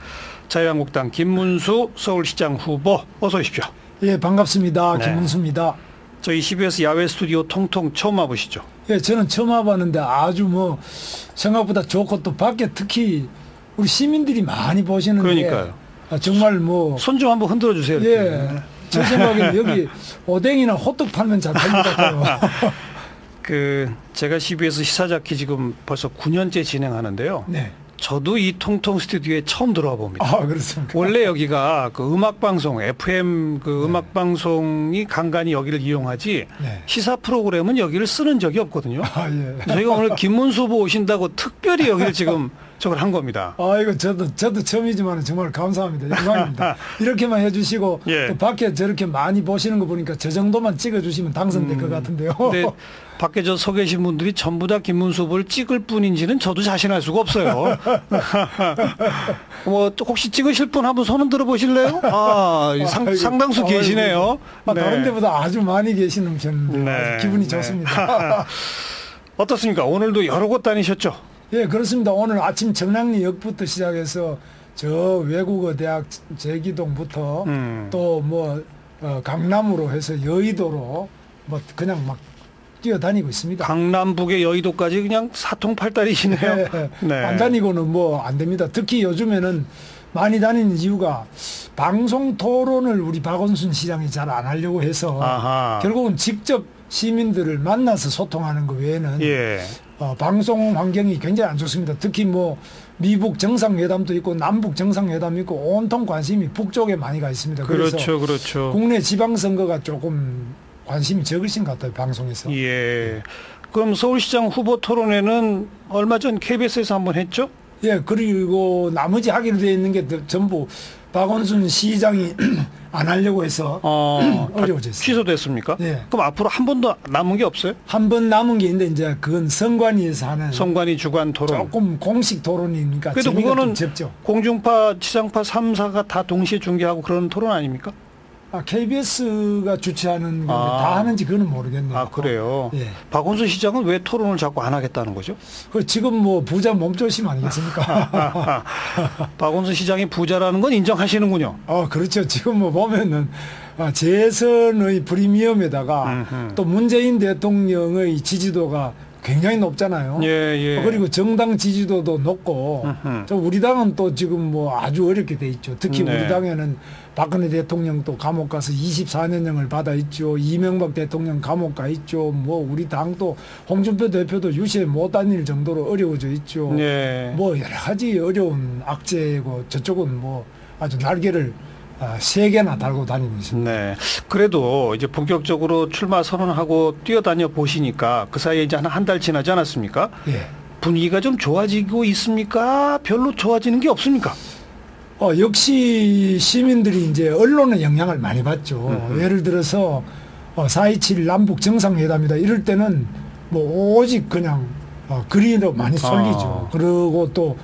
자유한국당 김문수 서울시장 후보 어서 오십시오. 예, 반갑습니다. 네. 김문수입니다. 저희 CBS 야외 스튜디오 통통 처음 와보시죠? 예, 저는 처음 와봤는데 아주 뭐 생각보다 좋고 또 밖에 특히 우리 시민들이 많이 보시는데 그러니까요. 정말 뭐 손 좀 한번 흔들어 주세요. 예, 제 생각에는 여기 오뎅이나 호떡 팔면 잘 팔릴 것 같아요. 제가 CBS 시사자키 지금 벌써 9년째 진행하는데요. 네. 저도 이 통통 스튜디오에 처음 들어와 봅니다. 아, 그렇습니까? 원래 여기가 그 음악방송, FM 그 음악방송이 간간히 여기를 이용하지 네. 시사 프로그램은 여기를 쓰는 적이 없거든요. 아, 예. 저희가 오늘 김문수 후보 오신다고 특별히 여기를 지금 저걸 한 겁니다. 아, 이거 저도 처음이지만 정말 감사합니다. 영광입니다. 이렇게만 해주시고 예. 또 밖에 저렇게 많이 보시는 거 보니까 저 정도만 찍어주시면 당선될 것 같은데요. 네. 밖에 저 서 계신 분들이 전부 다 김문수 후보를 찍을 뿐인지는 저도 자신할 수가 없어요. 뭐 혹시 찍으실 분 한번 손 흔들어 보실래요? 상당수 계시네요. 네. 다른 데보다 아주 많이 계시는 편인데 네. 기분이 좋습니다. 어떻습니까? 오늘도 여러 곳 다니셨죠? 예, 그렇습니다. 오늘 아침 정량리역부터 시작해서 저 외국어 대학 제기동부터 또 뭐 강남으로 해서 여의도로 뭐 그냥 막 뛰어다니고 있습니다. 강남북의 여의도까지 그냥 사통팔달이시네요. 네. 네. 안 다니고는 뭐 안 됩니다. 특히 요즘에는 많이 다니는 이유가 방송 토론을 우리 박원순 시장이 잘 안 하려고 해서 아하. 결국은 직접 시민들을 만나서 소통하는 것 외에는 예. 방송 환경이 굉장히 안 좋습니다. 특히 뭐 미북 정상회담도 있고 남북 정상회담이 있고 온통 관심이 북쪽에 많이 가 있습니다. 그렇죠, 그래서 그렇죠. 국내 지방선거가 조금 관심이 적으신 것 같아요, 방송에서. 예. 그럼 서울시장 후보 토론회는 얼마 전 KBS에서 한번 했죠? 예, 그리고 나머지 하기로 되어 있는 게 전부 박원순 시장이 안 하려고 해서 어려워졌어요. 취소됐습니까? 예. 그럼 앞으로 한 번도 남은 게 없어요? 한 번 남은 게 있는데 이제 그건 선관위에서 하는 선관위 주관 토론. 조금 공식 토론이니까 그래도 재미가 그거는 좀 적죠. 공중파, 지상파 3사가 다 동시에 중계하고 그런 토론 아닙니까? KBS가 주최하는 건데 다 하는지 그거는 모르겠네요. 아, 그래요? 예. 박원순 시장은 왜 토론을 자꾸 안 하겠다는 거죠? 지금 뭐 부자 몸조심 아니겠습니까? 박원순 시장이 부자라는 건 인정하시는군요. 그렇죠. 지금 뭐 보면은 재선의 프리미엄에다가 또 문재인 대통령의 지지도가 굉장히 높잖아요. 예. 그리고 정당 지지도도 높고 우리 당은 또 지금 뭐 아주 어렵게 돼 있죠. 특히 네. 우리 당에는 박근혜 대통령도 감옥 가서 24년형을 받아 있죠. 이명박 대통령 감옥 가 있죠. 뭐 우리 당도 홍준표 대표도 유시에 못 다닐 정도로 어려워져 있죠. 네. 뭐 여러 가지 어려운 악재고 저쪽은 뭐 아주 날개를 3개나 달고 다니고 있습니다. 네. 그래도 이제 본격적으로 출마 선언하고 뛰어다녀 보시니까 그 사이에 이제 한 달 지나지 않았습니까? 예. 분위기가 좀 좋아지고 있습니까? 별로 좋아지는 게 없습니까? 역시 시민들이 이제 언론의 영향을 많이 받죠. 예를 들어서 4.27 남북 정상회담이다 이럴 때는 뭐 오직 그냥 글이로 많이 쏠리죠. 그리고 또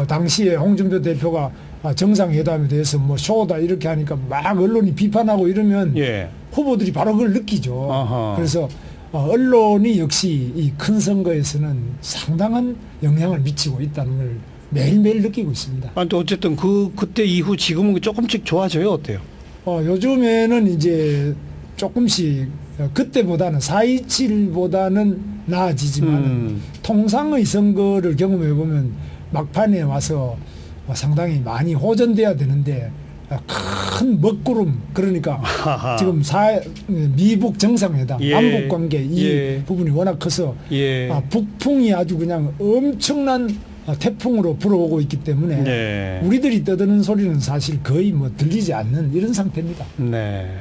당시에 홍준표 대표가 정상회담에 대해서 뭐 쇼다 이렇게 하니까 막 언론이 비판하고 이러면 예. 후보들이 바로 그걸 느끼죠. 아하. 그래서 언론이 역시 이 큰 선거에서는 상당한 영향을 미치고 있다는 걸 매일매일 느끼고 있습니다. 또 어쨌든 그때 이후 지금은 조금씩 좋아져요. 어때요? 요즘에는 이제 조금씩 그때보다는 4.27보다는 나아지지만 통상의 선거를 경험해 보면 막판에 와서 상당히 많이 호전돼야 되는데 큰 먹구름 그러니까 지금 미북 정상회담 남북 관계 이 부분이 워낙 커서 북풍이 아주 그냥 엄청난 태풍으로 불어오고 있기 때문에 우리들이 떠드는 소리는 사실 거의 뭐 들리지 않는 이런 상태입니다. 네.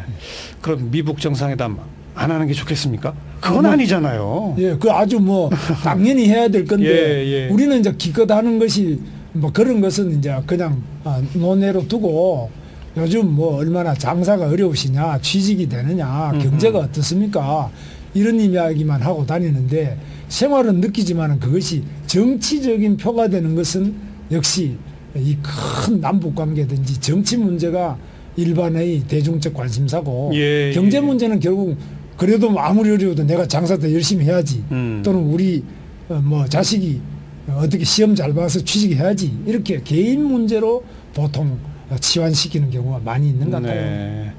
그럼 미북 정상회담 안 하는 게 좋겠습니까? 그건 아니잖아요. 예, 그 아주 뭐 당연히 해야 될 건데 우리는 이제 기껏 하는 것이 뭐 그런 것은 이제 그냥 논외로 두고 요즘 뭐 얼마나 장사가 어려우시냐, 취직이 되느냐, 경제가 어떻습니까? 이런 이야기만 하고 다니는데 생활은 느끼지만 그것이 정치적인 표가 되는 것은 역시 이 큰 남북 관계든지 정치 문제가 일반의 대중적 관심사고 경제 문제는 결국 그래도 아무리 어려워도 내가 장사 더 열심히 해야지 또는 우리 뭐 자식이 어떻게 시험 잘 봐서 취직해야지 이렇게 개인 문제로 보통 치환시키는 경우가 많이 있는 것 같아요. 네.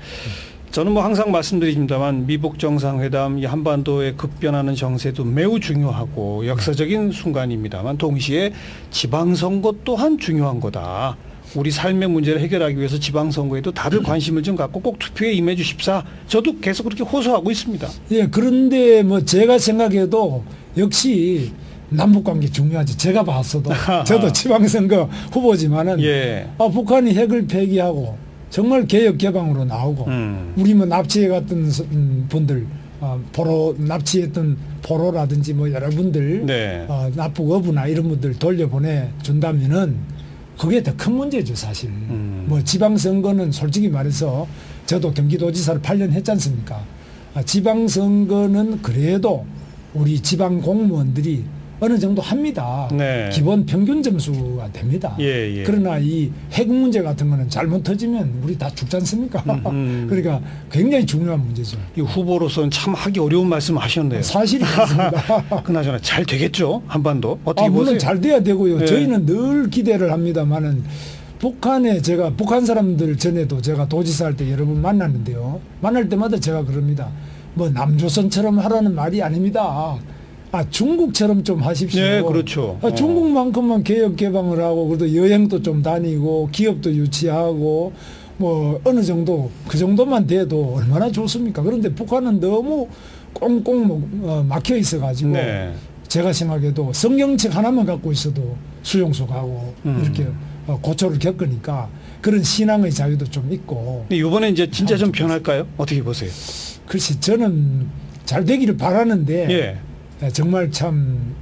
저는 뭐 항상 말씀드립니다만 미북 정상회담, 이 한반도의 급변하는 정세도 매우 중요하고 역사적인 순간입니다만 동시에 지방선거 또한 중요한 거다. 우리 삶의 문제를 해결하기 위해서 지방선거에도 다들 관심을 좀 갖고 꼭 투표에 임해 주십사. 저도 계속 그렇게 호소하고 있습니다. 예, 그런데 뭐 제가 생각해도 역시 남북관계 중요하지. 제가 봤어도 저도 지방선거 후보지만은 북한이 핵을 폐기하고 정말 개혁 개방으로 나오고 우리 뭐 납치해 갔던 분들 포로 납치했던 포로라든지 뭐 여러분들 납북 어부나 이런 분들 돌려보내 준다면은 그게 더 큰 문제죠 사실. 뭐 지방선거는 솔직히 말해서 저도 경기도지사를 8년 했지 않습니까? 지방선거는 그래도 우리 지방 공무원들이 어느 정도 합니다. 기본 평균 점수가 됩니다. 그러나 이 핵 문제 같은 거는 잘못 터지면 우리 다 죽지 않습니까? 그러니까 굉장히 중요한 문제죠. 이 후보로서는 참 하기 어려운 말씀을 하셨네요. 사실이 그렇습니다. 그나저나 잘 되겠죠? 한반도? 어떻게 물론 보세요? 잘 돼야 되고요. 저희는 늘 기대를 합니다만은 북한에 제가 북한 사람들 전에도 제가 도지사 할 때 여러 번 만났는데요. 만날 때마다 제가 그럽니다. 뭐 남조선처럼 하라는 말이 아닙니다. 중국처럼 좀 하십시오. 네, 그렇죠. 중국만큼만 개혁 개방을 하고 그래도 여행도 좀 다니고 기업도 유치하고 뭐 어느 정도 그 정도만 돼도 얼마나 좋습니까? 그런데 북한은 너무 꽁꽁 막혀 있어가지고 제가 생각해도 성경책 하나만 갖고 있어도 수용소 가고 이렇게 고초를 겪으니까 그런 신앙의 자유도 좀 있고. 이번에 이제 진짜 좀 변할까요? 어떻게 보세요? 글쎄 저는 잘 되기를 바라는데 정말 참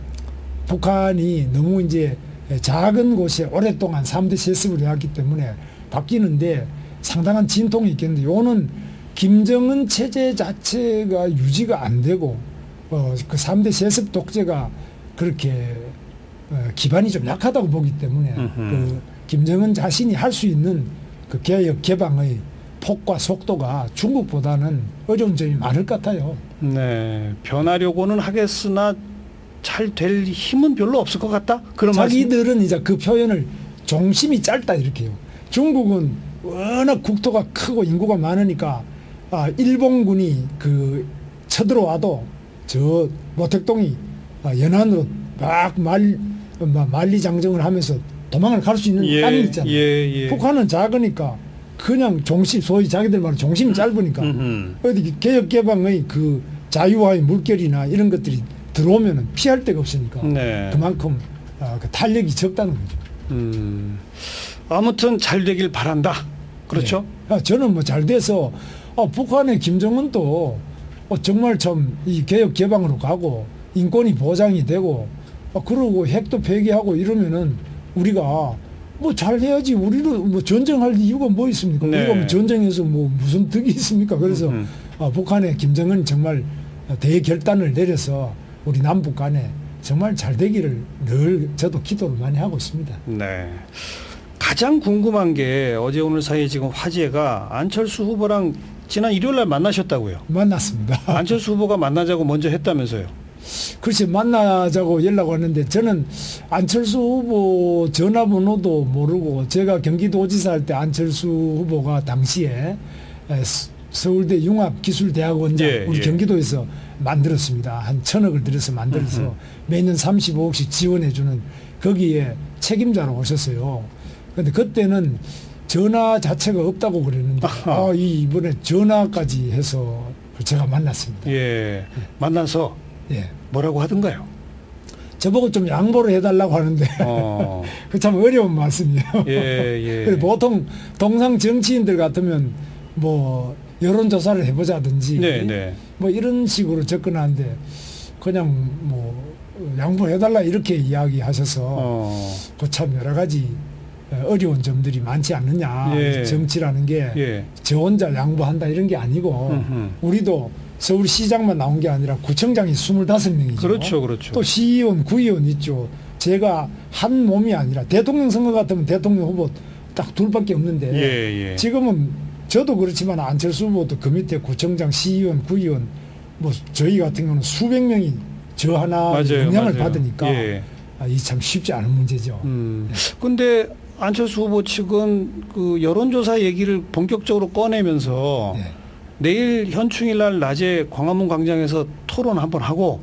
북한이 너무 이제 작은 곳에 오랫동안 3대 세습을 해왔기 때문에 바뀌는데 상당한 진통이 있겠는데 요는 김정은 체제 자체가 유지가 안 되고 그 3대 세습 독재가 그렇게 기반이 좀 약하다고 보기 때문에 그 김정은 자신이 할 수 있는 그 개혁 개방의 폭과 속도가 중국보다는 어려운 점이 많을 것 같아요. 네, 변하려고는 하겠으나 잘 될 힘은 별로 없을 것 같다. 그런 자기들은 이제 그 표현을 종심이 짧다 이렇게 해요. 중국은 워낙 국토가 크고 인구가 많으니까 일본군이 그 쳐들어와도 저 모택동이 연안으로 막 만리장정을 하면서 도망을 갈 수 있는 땅이 있잖아요. 북한은 작으니까 그냥 종심, 소위 자기들 말로 종심이 짧으니까 어디 개혁 개방의 그 자유화의 물결이나 이런 것들이 들어오면은 피할 데가 없으니까 그만큼 그 탄력이 적다는 거죠. 아무튼 잘 되길 바란다. 그렇죠? 저는 뭐 잘 돼서 북한의 김정은도 정말 참 이 개혁 개방으로 가고 인권이 보장이 되고 그러고 핵도 폐기하고 이러면은 우리가 뭐 잘해야지. 우리는 뭐 전쟁할 이유가 뭐 있습니까? 우리가 뭐 전쟁에서 뭐 무슨 득이 있습니까? 그래서 북한의 김정은 정말 대결단을 내려서 우리 남북 간에 정말 잘 되기를 늘 저도 기도를 많이 하고 있습니다. 네. 가장 궁금한 게 어제 오늘 사이에 지금 화제가 안철수 후보랑 지난 일요일 날 만나셨다고요? 만났습니다. 안철수 후보가 만나자고 먼저 했다면서요? 글쎄 만나자고 연락 왔는데 저는 안철수 후보 전화번호도 모르고 제가 경기도지사 할 때 안철수 후보가 당시에 서울대 융합기술대학원장 우리 경기도에서 만들었습니다. 한 1,000억을 들여서 만들어서 매년 35억씩 지원해주는 거기에 책임자로 오셨어요. 그런데 그때는 전화 자체가 없다고 그랬는데 이번에 전화까지 해서 제가 만났습니다. 만나서 뭐라고 하던가요? 저보고 좀 양보를 해달라고 하는데 그 참 어려운 말씀이에요. 보통 동상 정치인들 같으면 뭐 여론조사를 해보자든지 뭐 이런 식으로 접근하는데 그냥 뭐 양보해달라 이렇게 이야기하셔서 그 참 여러 가지 어려운 점들이 많지 않느냐. 정치라는 게 저 혼자 양보한다 이런 게 아니고 우리도 서울시장만 나온 게 아니라 구청장이 25명이죠. 그렇죠, 그렇죠. 또 시의원, 구의원 있죠. 제가 한 몸이 아니라 대통령 선거 같으면 대통령 후보 딱 둘밖에 없는데 지금은 저도 그렇지만 안철수 후보도 그 밑에 구청장, 시의원, 구의원 뭐 저희 같은 경우는 수백 명이 저 하나 영향을 받으니까 이 참 쉽지 않은 문제죠. 근데 안철수 후보 측은 그 여론조사 얘기를 본격적으로 꺼내면서 내일 현충일 날 낮에 광화문 광장에서 토론 한번 하고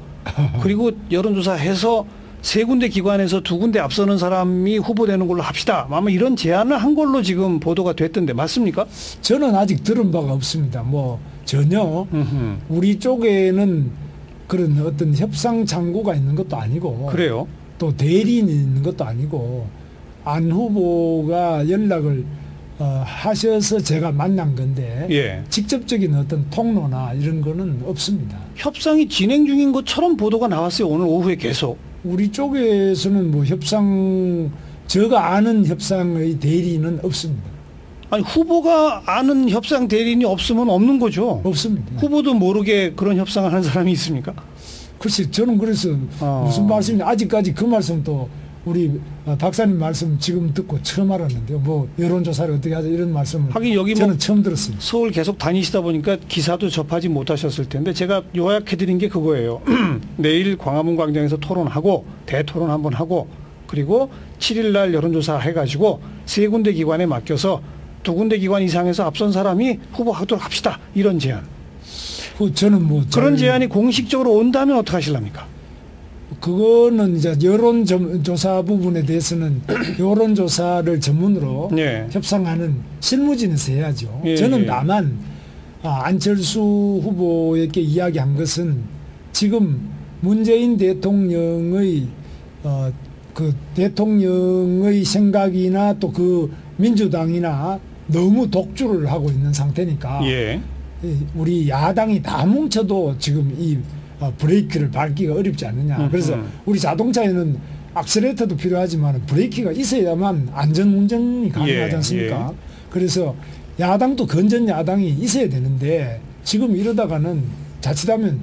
그리고 여론조사해서 3군데 기관에서 2군데 앞서는 사람이 후보되는 걸로 합시다. 아마 이런 제안을 한 걸로 지금 보도가 됐던데 맞습니까? 저는 아직 들은 바가 없습니다. 뭐 전혀 우리 쪽에는 그런 어떤 협상 창구가 있는 것도 아니고 그래요. 또 대리인이 있는 것도 아니고 안 후보가 연락을 하셔서 제가 만난 건데 직접적인 어떤 통로나 이런 거는 없습니다. 협상이 진행 중인 것처럼 보도가 나왔어요. 오늘 오후에 계속. 우리 쪽에서는 뭐 협상 제가 아는 협상의 대리인은 없습니다. 아니 후보가 아는 협상 대리인이 없으면 없는 거죠. 없습니다. 후보도 모르게 그런 협상을 하는 사람이 있습니까? 글쎄 저는 그래서 무슨 말씀인지 아직까지 그 말씀도 우리 박사님 말씀 지금 듣고 처음 알았는데요. 뭐 여론조사를 어떻게 하자 이런 말씀을 하긴 여기 저는 뭐 처음 들었습니다. 서울 계속 다니시다 보니까 기사도 접하지 못하셨을 텐데 제가 요약해드린 게 그거예요. 내일 광화문 광장에서 토론하고 대토론 한번 하고 그리고 7일 날 여론조사 해가지고 3군데 기관에 맡겨서 2군데 기관 이상에서 앞선 사람이 후보하도록 합시다. 이런 제안. 저는 뭐 그런 제안이 공식적으로 온다면 어떻게 하실랍니까? 그거는 이제 여론조사 부분에 대해서는 여론조사를 전문으로 협상하는 실무진에서 해야죠. 저는 다만 안철수 후보에게 이야기한 것은 지금 문재인 대통령의 그 대통령의 생각이나 또 그 민주당이나 너무 독주를 하고 있는 상태니까 우리 야당이 다 뭉쳐도 지금 이 브레이크를 밟기가 어렵지 않느냐. 그래서 우리 자동차에는 악셀레이터도 필요하지만 브레이크가 있어야만 안전운전이 가능하지 않습니까? 그래서 야당도 건전 야당이 있어야 되는데 지금 이러다가는 자칫하면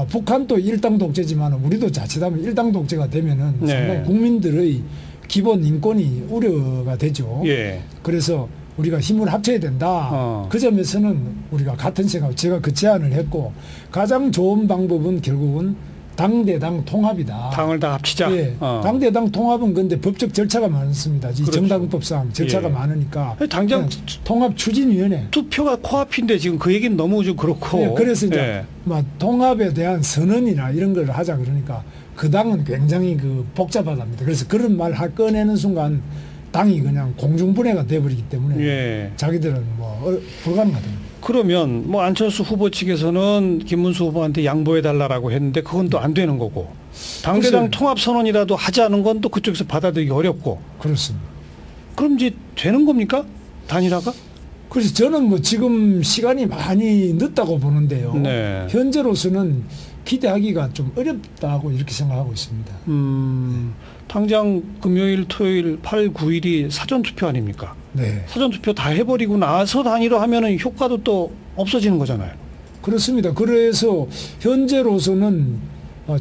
북한도 일당 독재지만 우리도 자칫하면 일당 독재가 되면은 상당히 국민들의 기본 인권이 우려가 되죠. 그래서 우리가 힘을 합쳐야 된다. 그 점에서는 우리가 같은 생각, 제가 그 제안을 했고 가장 좋은 방법은 결국은 당대당 통합이다. 당을 다 합치자. 당대당 통합은 근데 법적 절차가 많습니다. 그렇죠. 정당법상 절차가 많으니까. 당장 통합 추진위원회. 투표가 코앞인데 지금 그 얘기는 너무 좀 그렇고. 그래서 이제 통합에 대한 선언이나 이런 걸 하자 그러니까 그 당은 굉장히 그 복잡하답니다. 그래서 그런 말 꺼내는 순간 당이 그냥 공중분해가 돼버리기 때문에 자기들은 뭐 불가능하답니다. 그러면 뭐 안철수 후보 측에서는 김문수 후보한테 양보해달라고 했는데 그건 또 안 되는 거고 당대당 통합 선언이라도 하자는 건 또 그쪽에서 받아들이기 어렵고. 그렇습니다. 그럼 이제 되는 겁니까? 단일화가? 그래서 저는 뭐 지금 시간이 많이 늦다고 보는데요. 현재로서는 기대하기가 좀 어렵다고 이렇게 생각하고 있습니다. 당장 금요일, 토요일, 8, 9일이 사전투표 아닙니까? 사전투표 다 해버리고 나서 단일화하면은 효과도 또 없어지는 거잖아요. 그렇습니다. 그래서 현재로서는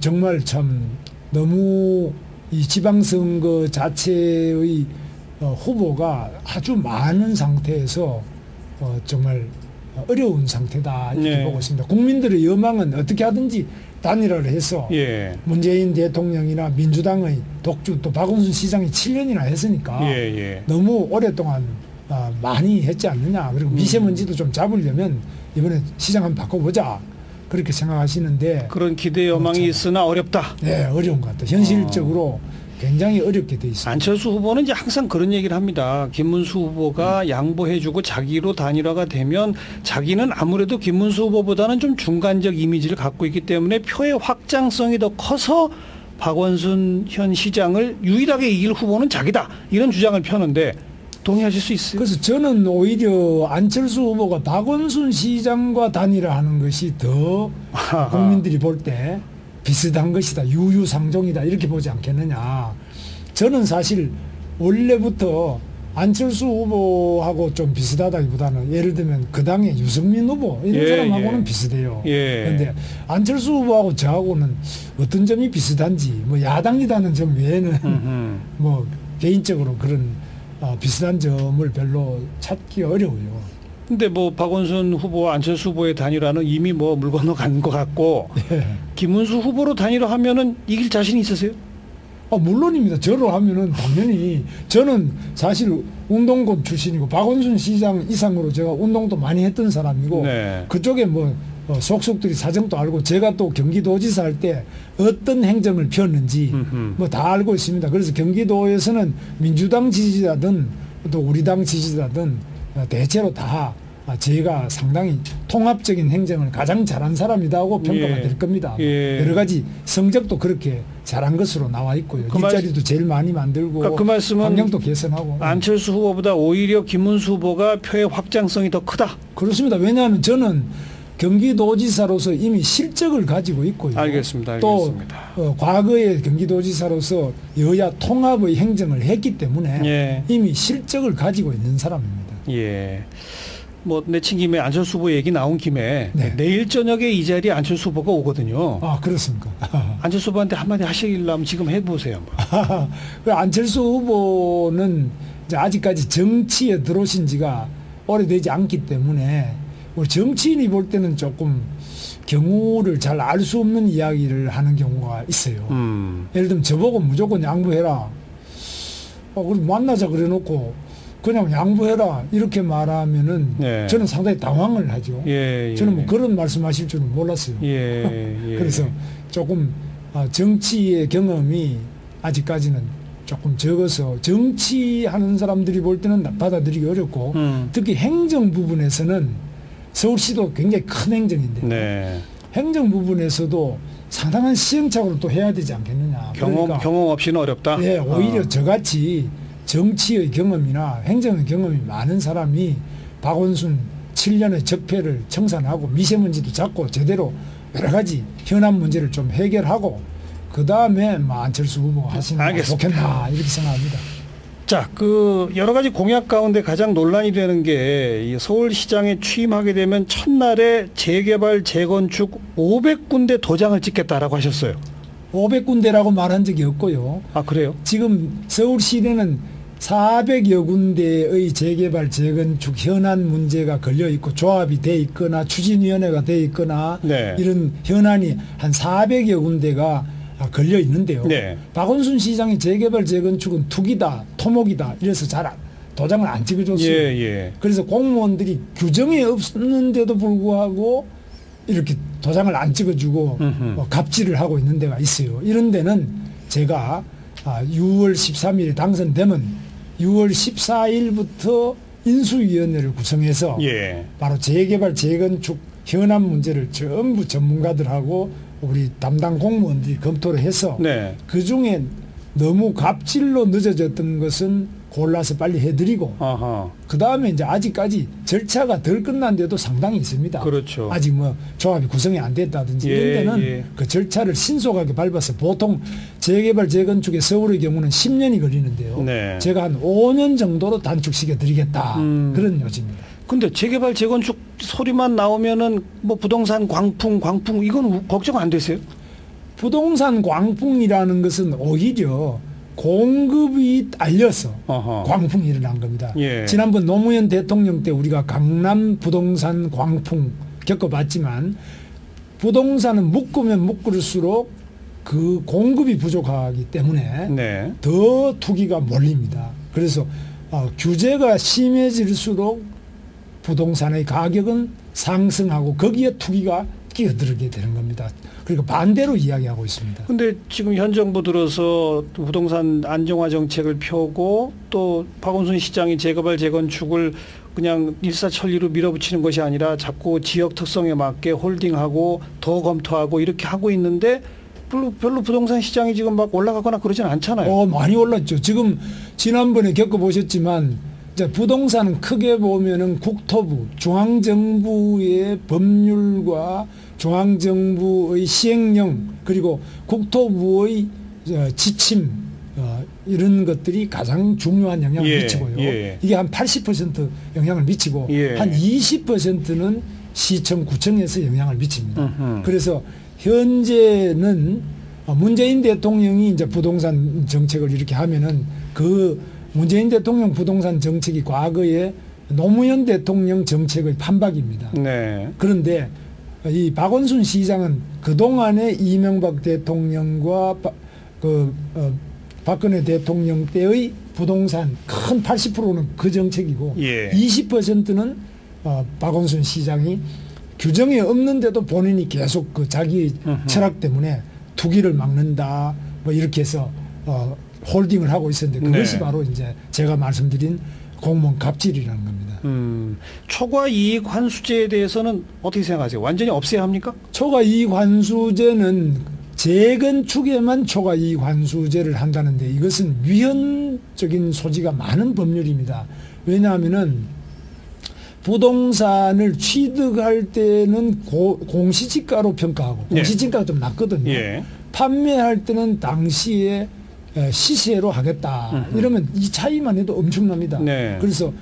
정말 참 너무 이 지방선거 자체의 후보가 아주 많은 상태에서 정말 어려운 상태다 이렇게 보고 있습니다. 국민들의 여망은 어떻게 하든지 단일화를 해서 문재인 대통령이나 민주당의 독주 또 박원순 시장이 7년이나 했으니까 너무 오랫동안 많이 했지 않느냐. 그리고 미세먼지도 좀 잡으려면 이번에 시장 한번 바꿔보자. 그렇게 생각하시는데 그런 기대 여망이 있으나 어렵다. 어려운 것 같아요. 현실적으로 굉장히 어렵게 돼 있습니다. 안철수 후보는 이제 항상 그런 얘기를 합니다. 김문수 후보가 양보해주고 자기로 단일화가 되면 자기는 아무래도 김문수 후보보다는 좀 중간적 이미지를 갖고 있기 때문에 표의 확장성이 더 커서 박원순 현 시장을 유일하게 이길 후보는 자기다. 이런 주장을 펴는데 동의하실 수 있어요? 그래서 저는 오히려 안철수 후보가 박원순 시장과 단일화하는 것이 더 국민들이 볼 때 비슷한 것이다. 유유상종이다. 이렇게 보지 않겠느냐. 저는 사실 원래부터 안철수 후보하고 좀 비슷하다기보다는 예를 들면 그 당의 유승민 후보 이런 사람하고는 비슷해요. 그런데 안철수 후보하고 저하고는 어떤 점이 비슷한지 뭐 야당이라는 점 외에는 뭐 개인적으로 그런 비슷한 점을 별로 찾기 어려워요. 근데 뭐 박원순 후보와 안철수 후보의 단일화는 이미 뭐 물 건너간 것 같고 김문수 후보로 단일화하면은 이길 자신이 있으세요? 물론입니다. 저로 하면은 당연히 저는 사실 운동권 출신이고 박원순 시장 이상으로 제가 운동도 많이 했던 사람이고 그쪽에 뭐 속속들이 사정도 알고 제가 또 경기도지사 할 때 어떤 행정을 폈는지 뭐 다 알고 있습니다. 그래서 경기도에서는 민주당 지지자든 또 우리 당 지지자든 대체로 다 제가 상당히 통합적인 행정을 가장 잘한 사람이라고 평가가 될 겁니다. 여러 가지 성적도 그렇게 잘한 것으로 나와 있고요. 일자리도 제일 많이 만들고 그러니까 그 말씀은 환경도 개선하고. 안철수 후보보다 오히려 김문수 후보가 표의 확장성이 더 크다. 그렇습니다. 왜냐하면 저는 경기도지사로서 이미 실적을 가지고 있고요. 알겠습니다. 또 과거에 경기도지사로서 여야 통합의 행정을 했기 때문에 이미 실적을 가지고 있는 사람입니다. 뭐 내친 김에 안철수 후보 얘기 나온 김에 내일 저녁에 이 자리에 안철수 후보가 오거든요. 그렇습니까? 안철수 후보한테 한마디 하시려면 지금 해보세요. 안철수 후보는 이제 아직까지 정치에 들어오신 지가 오래되지 않기 때문에 정치인이 볼 때는 조금 경우를 잘 알 수 없는 이야기를 하는 경우가 있어요. 예를 들면 저보고 무조건 양보해라. 그럼 만나자 그래놓고 그냥 양보해라 이렇게 말하면은 저는 상당히 당황을 하죠. 저는 뭐 그런 말씀하실 줄은 몰랐어요. 그래서 조금 정치의 경험이 아직까지는 조금 적어서 정치하는 사람들이 볼 때는 받아들이기 어렵고 특히 행정 부분에서는 서울시도 굉장히 큰 행정인데 행정 부분에서도 상당한 시행착오를 또 해야 되지 않겠느냐. 경험 없이는 어렵다. 오히려 저같이 정치의 경험이나 행정의 경험이 많은 사람이 박원순 7년의 적폐를 청산하고 미세먼지도 잡고 제대로 여러 가지 현안 문제를 좀 해결하고 그 다음에 안철수 후보 하시는 게 좋겠나 이렇게 생각합니다. 자, 그 여러 가지 공약 가운데 가장 논란이 되는 게 서울시장에 취임하게 되면 첫날에 재개발, 재건축 500군데 도장을 찍겠다라고 하셨어요. 500군데라고 말한 적이 없고요. 그래요? 지금 서울시내는 400여 군데의 재개발, 재건축 현안 문제가 걸려 있고 조합이 돼 있거나 추진위원회가 돼 있거나 이런 현안이 한 400여 군데가 걸려 있는데요. 박원순 시장의 재개발, 재건축은 투기다, 토목이다 이래서 잘 도장을 안 찍어줬어요. 그래서 공무원들이 규정이 없는데도 불구하고 이렇게 도장을 안 찍어주고 갑질을 하고 있는 데가 있어요. 이런 데는 제가 6월 13일에 당선되면 6월 14일부터 인수위원회를 구성해서 바로 재개발, 재건축 현안 문제를 전부 전문가들하고 우리 담당 공무원들이 검토를 해서 그중에 너무 갑질로 늦어졌던 것은 골라서 빨리 해드리고 그 다음에 이제 아직까지 절차가 덜 끝난데도 상당히 있습니다. 그렇죠. 아직 뭐 조합이 구성이 안 됐다든지 이런 데는 그 절차를 신속하게 밟아서 보통 재개발, 재건축의 서울의 경우는 10년이 걸리는데요. 제가 한 5년 정도로 단축시켜 드리겠다 그런 요지입니다. 근데 재개발, 재건축 소리만 나오면은 뭐 부동산 광풍 이건 걱정 안 되세요? 부동산 광풍이라는 것은 오히려 공급이 딸려서 광풍이 일어난 겁니다. 지난번 노무현 대통령 때 우리가 강남 부동산 광풍 겪어봤지만 부동산은 묶으면 묶을수록 그 공급이 부족하기 때문에 더 투기가 몰립니다. 그래서 규제가 심해질수록 부동산의 가격은 상승하고 거기에 투기가 끼어들게 되는 겁니다. 그리고 반대로 이야기하고 있습니다. 근데 지금 현 정부 들어서 부동산 안정화 정책을 펴고 또 박원순 시장이 재개발, 재건축을 그냥 일사천리로 밀어붙이는 것이 아니라 자꾸 지역 특성에 맞게 홀딩하고 더 검토하고 이렇게 하고 있는데 별로 부동산 시장이 지금 막 올라가거나 그러진 않잖아요. 많이 올랐죠. 지금 지난번에 겪어보셨지만 부동산은 크게 보면은 국토부, 중앙정부의 법률과 중앙정부의 시행령 그리고 국토부의 지침 이런 것들이 가장 중요한 영향을 예, 미치고요. 예. 이게 한 80% 영향을 미치고 예. 한 20%는 시청, 구청에서 영향을 미칩니다. 그래서 현재는 문재인 대통령이 이제 부동산 정책을 이렇게 하면은 그 문재인 대통령 부동산 정책이 과거에 노무현 대통령 정책의 판박입니다. 네. 그런데 이 박원순 시장은 그동안에 이명박 대통령과 박근혜 대통령 때의 부동산 큰 80%는 그 정책이고 예. 20%는 박원순 시장이 규정이 없는데도 본인이 계속 그 자기 철학 때문에 투기를 막는다 뭐 이렇게 해서 홀딩을 하고 있었는데 그것이 네. 바로 이제 제가 말씀드린 공무원 갑질이라는 겁니다. 초과 이익 환수제에 대해서는 어떻게 생각하세요? 완전히 없애야 합니까? 초과 이익 환수제는 재건축에만 초과 이익 환수제를 한다는데 이것은 위헌적인 소지가 많은 법률입니다. 왜냐하면은 부동산을 취득할 때는 공시지가로 평가하고 공시지가가 좀 낮거든요. 예. 판매할 때는 당시에 시세로 하겠다. 이러면 이 차이만 해도 엄청납니다. 네. 그래서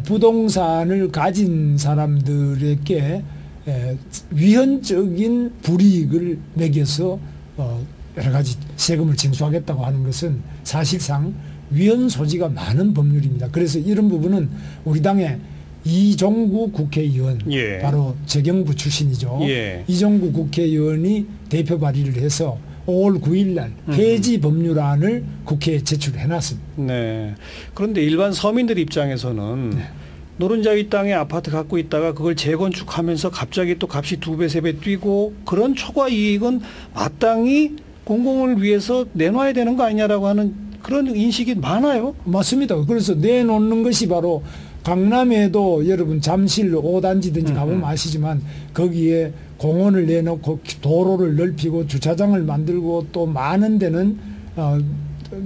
부동산을 가진 사람들에게 위헌적인 불이익을 매겨서 여러 가지 세금을 징수하겠다고 하는 것은 사실상 위헌 소지가 많은 법률입니다. 그래서 이런 부분은 우리 당의 이종구 국회의원, 예. 바로 재경부 출신이죠. 예. 이종구 국회의원이 대표 발의를 해서 5월 9일 날 폐지 법률안을 국회에 제출해놨습니다. 네. 그런데 일반 서민들 입장에서는 네. 노른자위 땅에 아파트 갖고 있다가 그걸 재건축하면서 갑자기 또 값이 2배, 3배 뛰고 그런 초과 이익은 마땅히 공공을 위해서 내놔야 되는 거 아니냐라고 하는 그런 인식이 많아요. 맞습니다. 그래서 내놓는 것이 바로 강남에도 여러분 잠실 5단지든지 가보면 아시지만 거기에 공원을 내놓고 도로를 넓히고 주차장을 만들고 또 많은 데는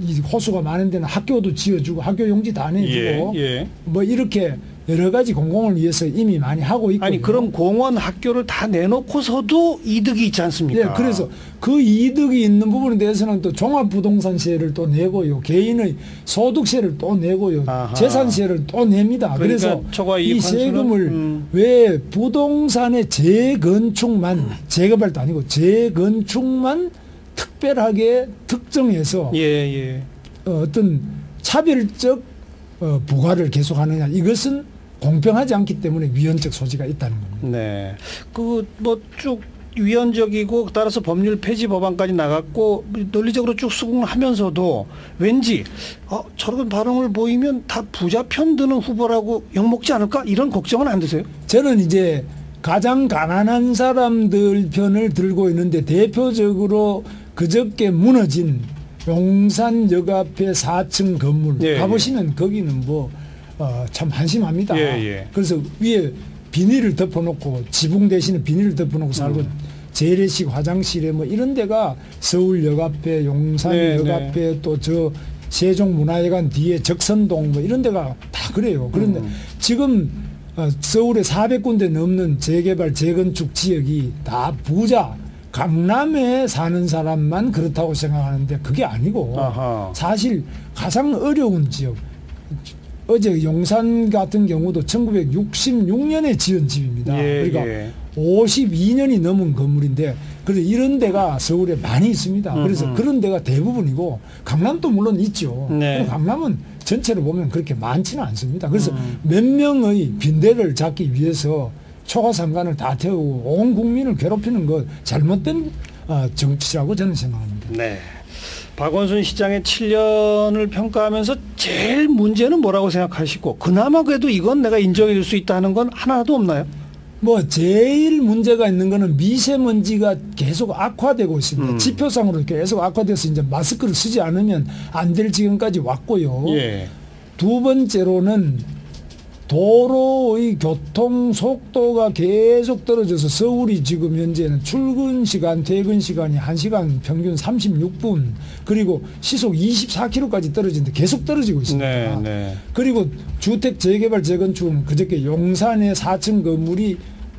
이 호수가 많은 데는 학교도 지어주고 학교 용지 다 내주고 예. 뭐 이렇게 여러 가지 공공을 위해서 이미 많이 하고 있고 아니 그럼 공원 학교를 다 내놓고서도 이득이 있지 않습니까? 예, 그래서 그 이득이 있는 부분에 대해서는 또 종합부동산세를 또 내고요, 개인의 소득세를 또 내고요, 아하. 재산세를 또 냅니다. 그러니까 그래서 이 세금을 왜 부동산의 재건축만 재개발도 아니고 재건축만 특별하게 특정해서 어떤 차별적 부과를 계속하느냐, 이것은 공평하지 않기 때문에 위헌적 소지가 있다는 겁니다. 네, 그 뭐 쭉 위헌적이고 따라서 법률 폐지 법안까지 나갔고 논리적으로 쭉 수긍하면서도 왠지 저런 발언을 보이면 다 부자 편 드는 후보라고 욕먹지 않을까 이런 걱정은 안 드세요? 저는 이제 가장 가난한 사람들 편을 들고 있는데 대표적으로 그저께 무너진 용산역 앞에 4층 건물 가보시면 거기는 뭐 참 한심합니다. 그래서 위에 비닐을 덮어놓고 지붕 대신에 비닐을 덮어놓고 살고 재래식 화장실에 뭐 이런 데가 서울역 앞에 용산역 앞에 또 저 세종문화회관 뒤에 적선동 뭐 이런 데가 다 그래요. 그런데 지금 서울에 400군데 넘는 재개발 재건축 지역이 다 부자 강남에 사는 사람만 그렇다고 생각하는데 그게 아니고 사실 가장 어려운 지역, 어제 용산 같은 경우도 1966년에 지은 집입니다. 그러니까 52년이 넘은 건물인데 그래서 이런 데가 서울에 많이 있습니다. 그래서 그런 데가 대부분이고 강남도 물론 있죠. 강남은 전체로 보면 그렇게 많지는 않습니다. 그래서 몇 명의 빈대를 잡기 위해서 초과상간을 다 태우고 온 국민을 괴롭히는 것 잘못된 정치라고 저는 생각합니다. 네. 박원순 시장의 7년을 평가하면서 제일 문제는 뭐라고 생각하시고 그나마 그래도 이건 내가 인정해 줄 수 있다는 건 하나도 없나요? 뭐 제일 문제가 있는 거는 미세먼지가 계속 악화되고 있습니다. 지표상으로 계속 악화돼서 이제 마스크를 쓰지 않으면 안 될 지경까지 왔고요. 두 번째로는 도로의 교통 속도가 계속 떨어져서 서울이 지금 현재는 출근 시간, 퇴근 시간이 1시간 평균 36분 그리고 시속 24km까지 떨어지는데 계속 떨어지고 있습니다. 그리고 주택 재개발 재건축은 그저께 용산의 4층 건물이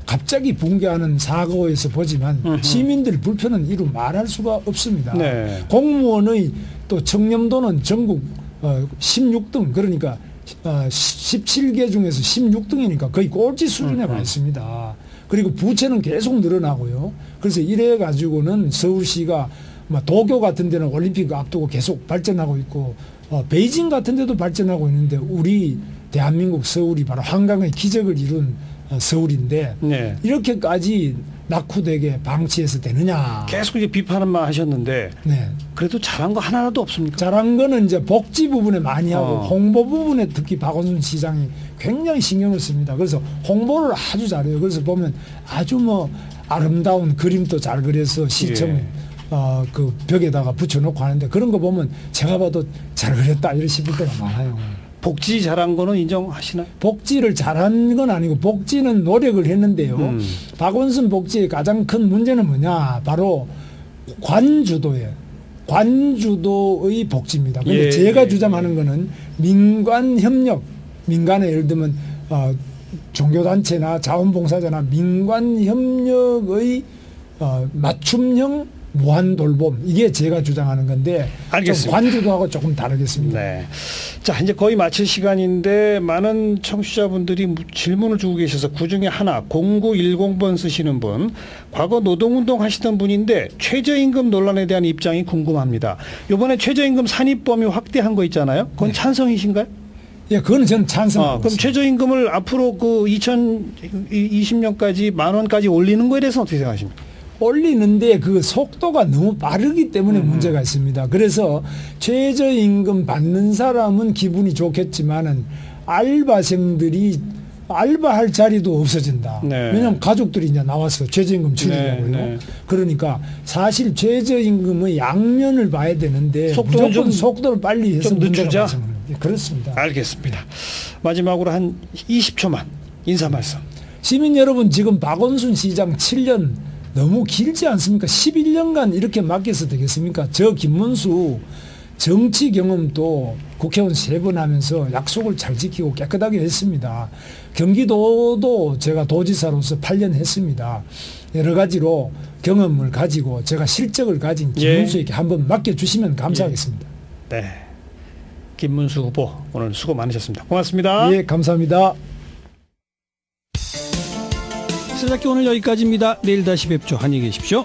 갑자기 붕괴하는 사고에서 보지만 시민들 불편은 이루 말할 수가 없습니다. 네. 공무원의 또 청렴도는 전국 16등 그러니까 17개 중에서 16등이니까 거의 꼴찌 수준에 와 있습니다. 그리고 부채는 계속 늘어나고요. 그래서 이래 가지고는 서울시가 도쿄 같은 데는 올림픽 앞두고 계속 발전하고 있고 베이징 같은 데도 발전하고 있는데 우리 대한민국 서울이 바로 한강의 기적을 이룬 서울인데 네. 이렇게까지 낙후되게 방치해서 되느냐. 계속 이제 비판만 하셨는데 네. 그래도 잘한 거 하나라도 없습니까? 잘한 거는 이제 복지 부분에 많이 하고 홍보 부분에 특히 박원순 시장이 굉장히 신경을 씁니다. 그래서 홍보를 아주 잘해요. 그래서 보면 아주 아름다운 그림도 잘 그려서 시청 예. 그 벽에다가 붙여놓고 하는데 그런 거 보면 제가 봐도 잘 그렸다 이런 싶을 때가 많아요. 복지 잘한 거는 인정하시나요? 복지를 잘한 건 아니고 복지는 노력을 했는데요. 박원순 복지의 가장 큰 문제는 뭐냐? 바로 관주도의 복지입니다. 그런데 예, 제가 주장하는 거는 민관 협력, 민간에 예를 들면 종교단체나 자원봉사자나 민관 협력의 맞춤형 무한 돌봄 이게 제가 주장하는 건데 좀 관주도하고 조금 다르겠습니다. 네. 자 이제 거의 마칠 시간인데 많은 청취자분들이 질문을 주고 계셔서 그중에 하나 0910번 쓰시는 분 과거 노동운동 하시던 분인데 최저임금 논란에 대한 입장이 궁금합니다. 이번에 최저임금 산입 범위 확대한 거 있잖아요. 그건 네. 찬성이신가요? 예, 그건 저는 찬성합니다. 그럼 최저임금을 앞으로 그 2020년까지 10,000원까지 올리는 거에 대해서 어떻게 생각하십니까? 올리는데 그 속도가 너무 빠르기 때문에 문제가 있습니다. 그래서 최저임금 받는 사람은 기분이 좋겠지만은 알바생들이 알바할 자리도 없어진다. 네. 왜냐하면 가족들이 이제 나와서 최저임금 줄이려고요. 네, 네. 그러니까 사실 최저임금의 양면을 봐야 되는데 무조건 속도를 빨리 해서 문제가 발생합니다. 그렇습니다. 알겠습니다. 마지막으로 한 20초만 인사 말씀. 시민 여러분 지금 박원순 시장 7년 너무 길지 않습니까? 11년간 이렇게 맡겨서 되겠습니까? 저 김문수 정치 경험도 국회의원 3번 하면서 약속을 잘 지키고 깨끗하게 했습니다. 경기도도 제가 도지사로서 8년 했습니다. 여러 가지로 경험을 가지고 제가 실적을 가진 김문수에게 한번 맡겨주시면 감사하겠습니다. 네, 김문수 후보 오늘 수고 많으셨습니다. 고맙습니다. 예, 감사합니다. 시작기 오늘 여기까지입니다. 내일 다시 뵙죠. 안녕히 계십시오.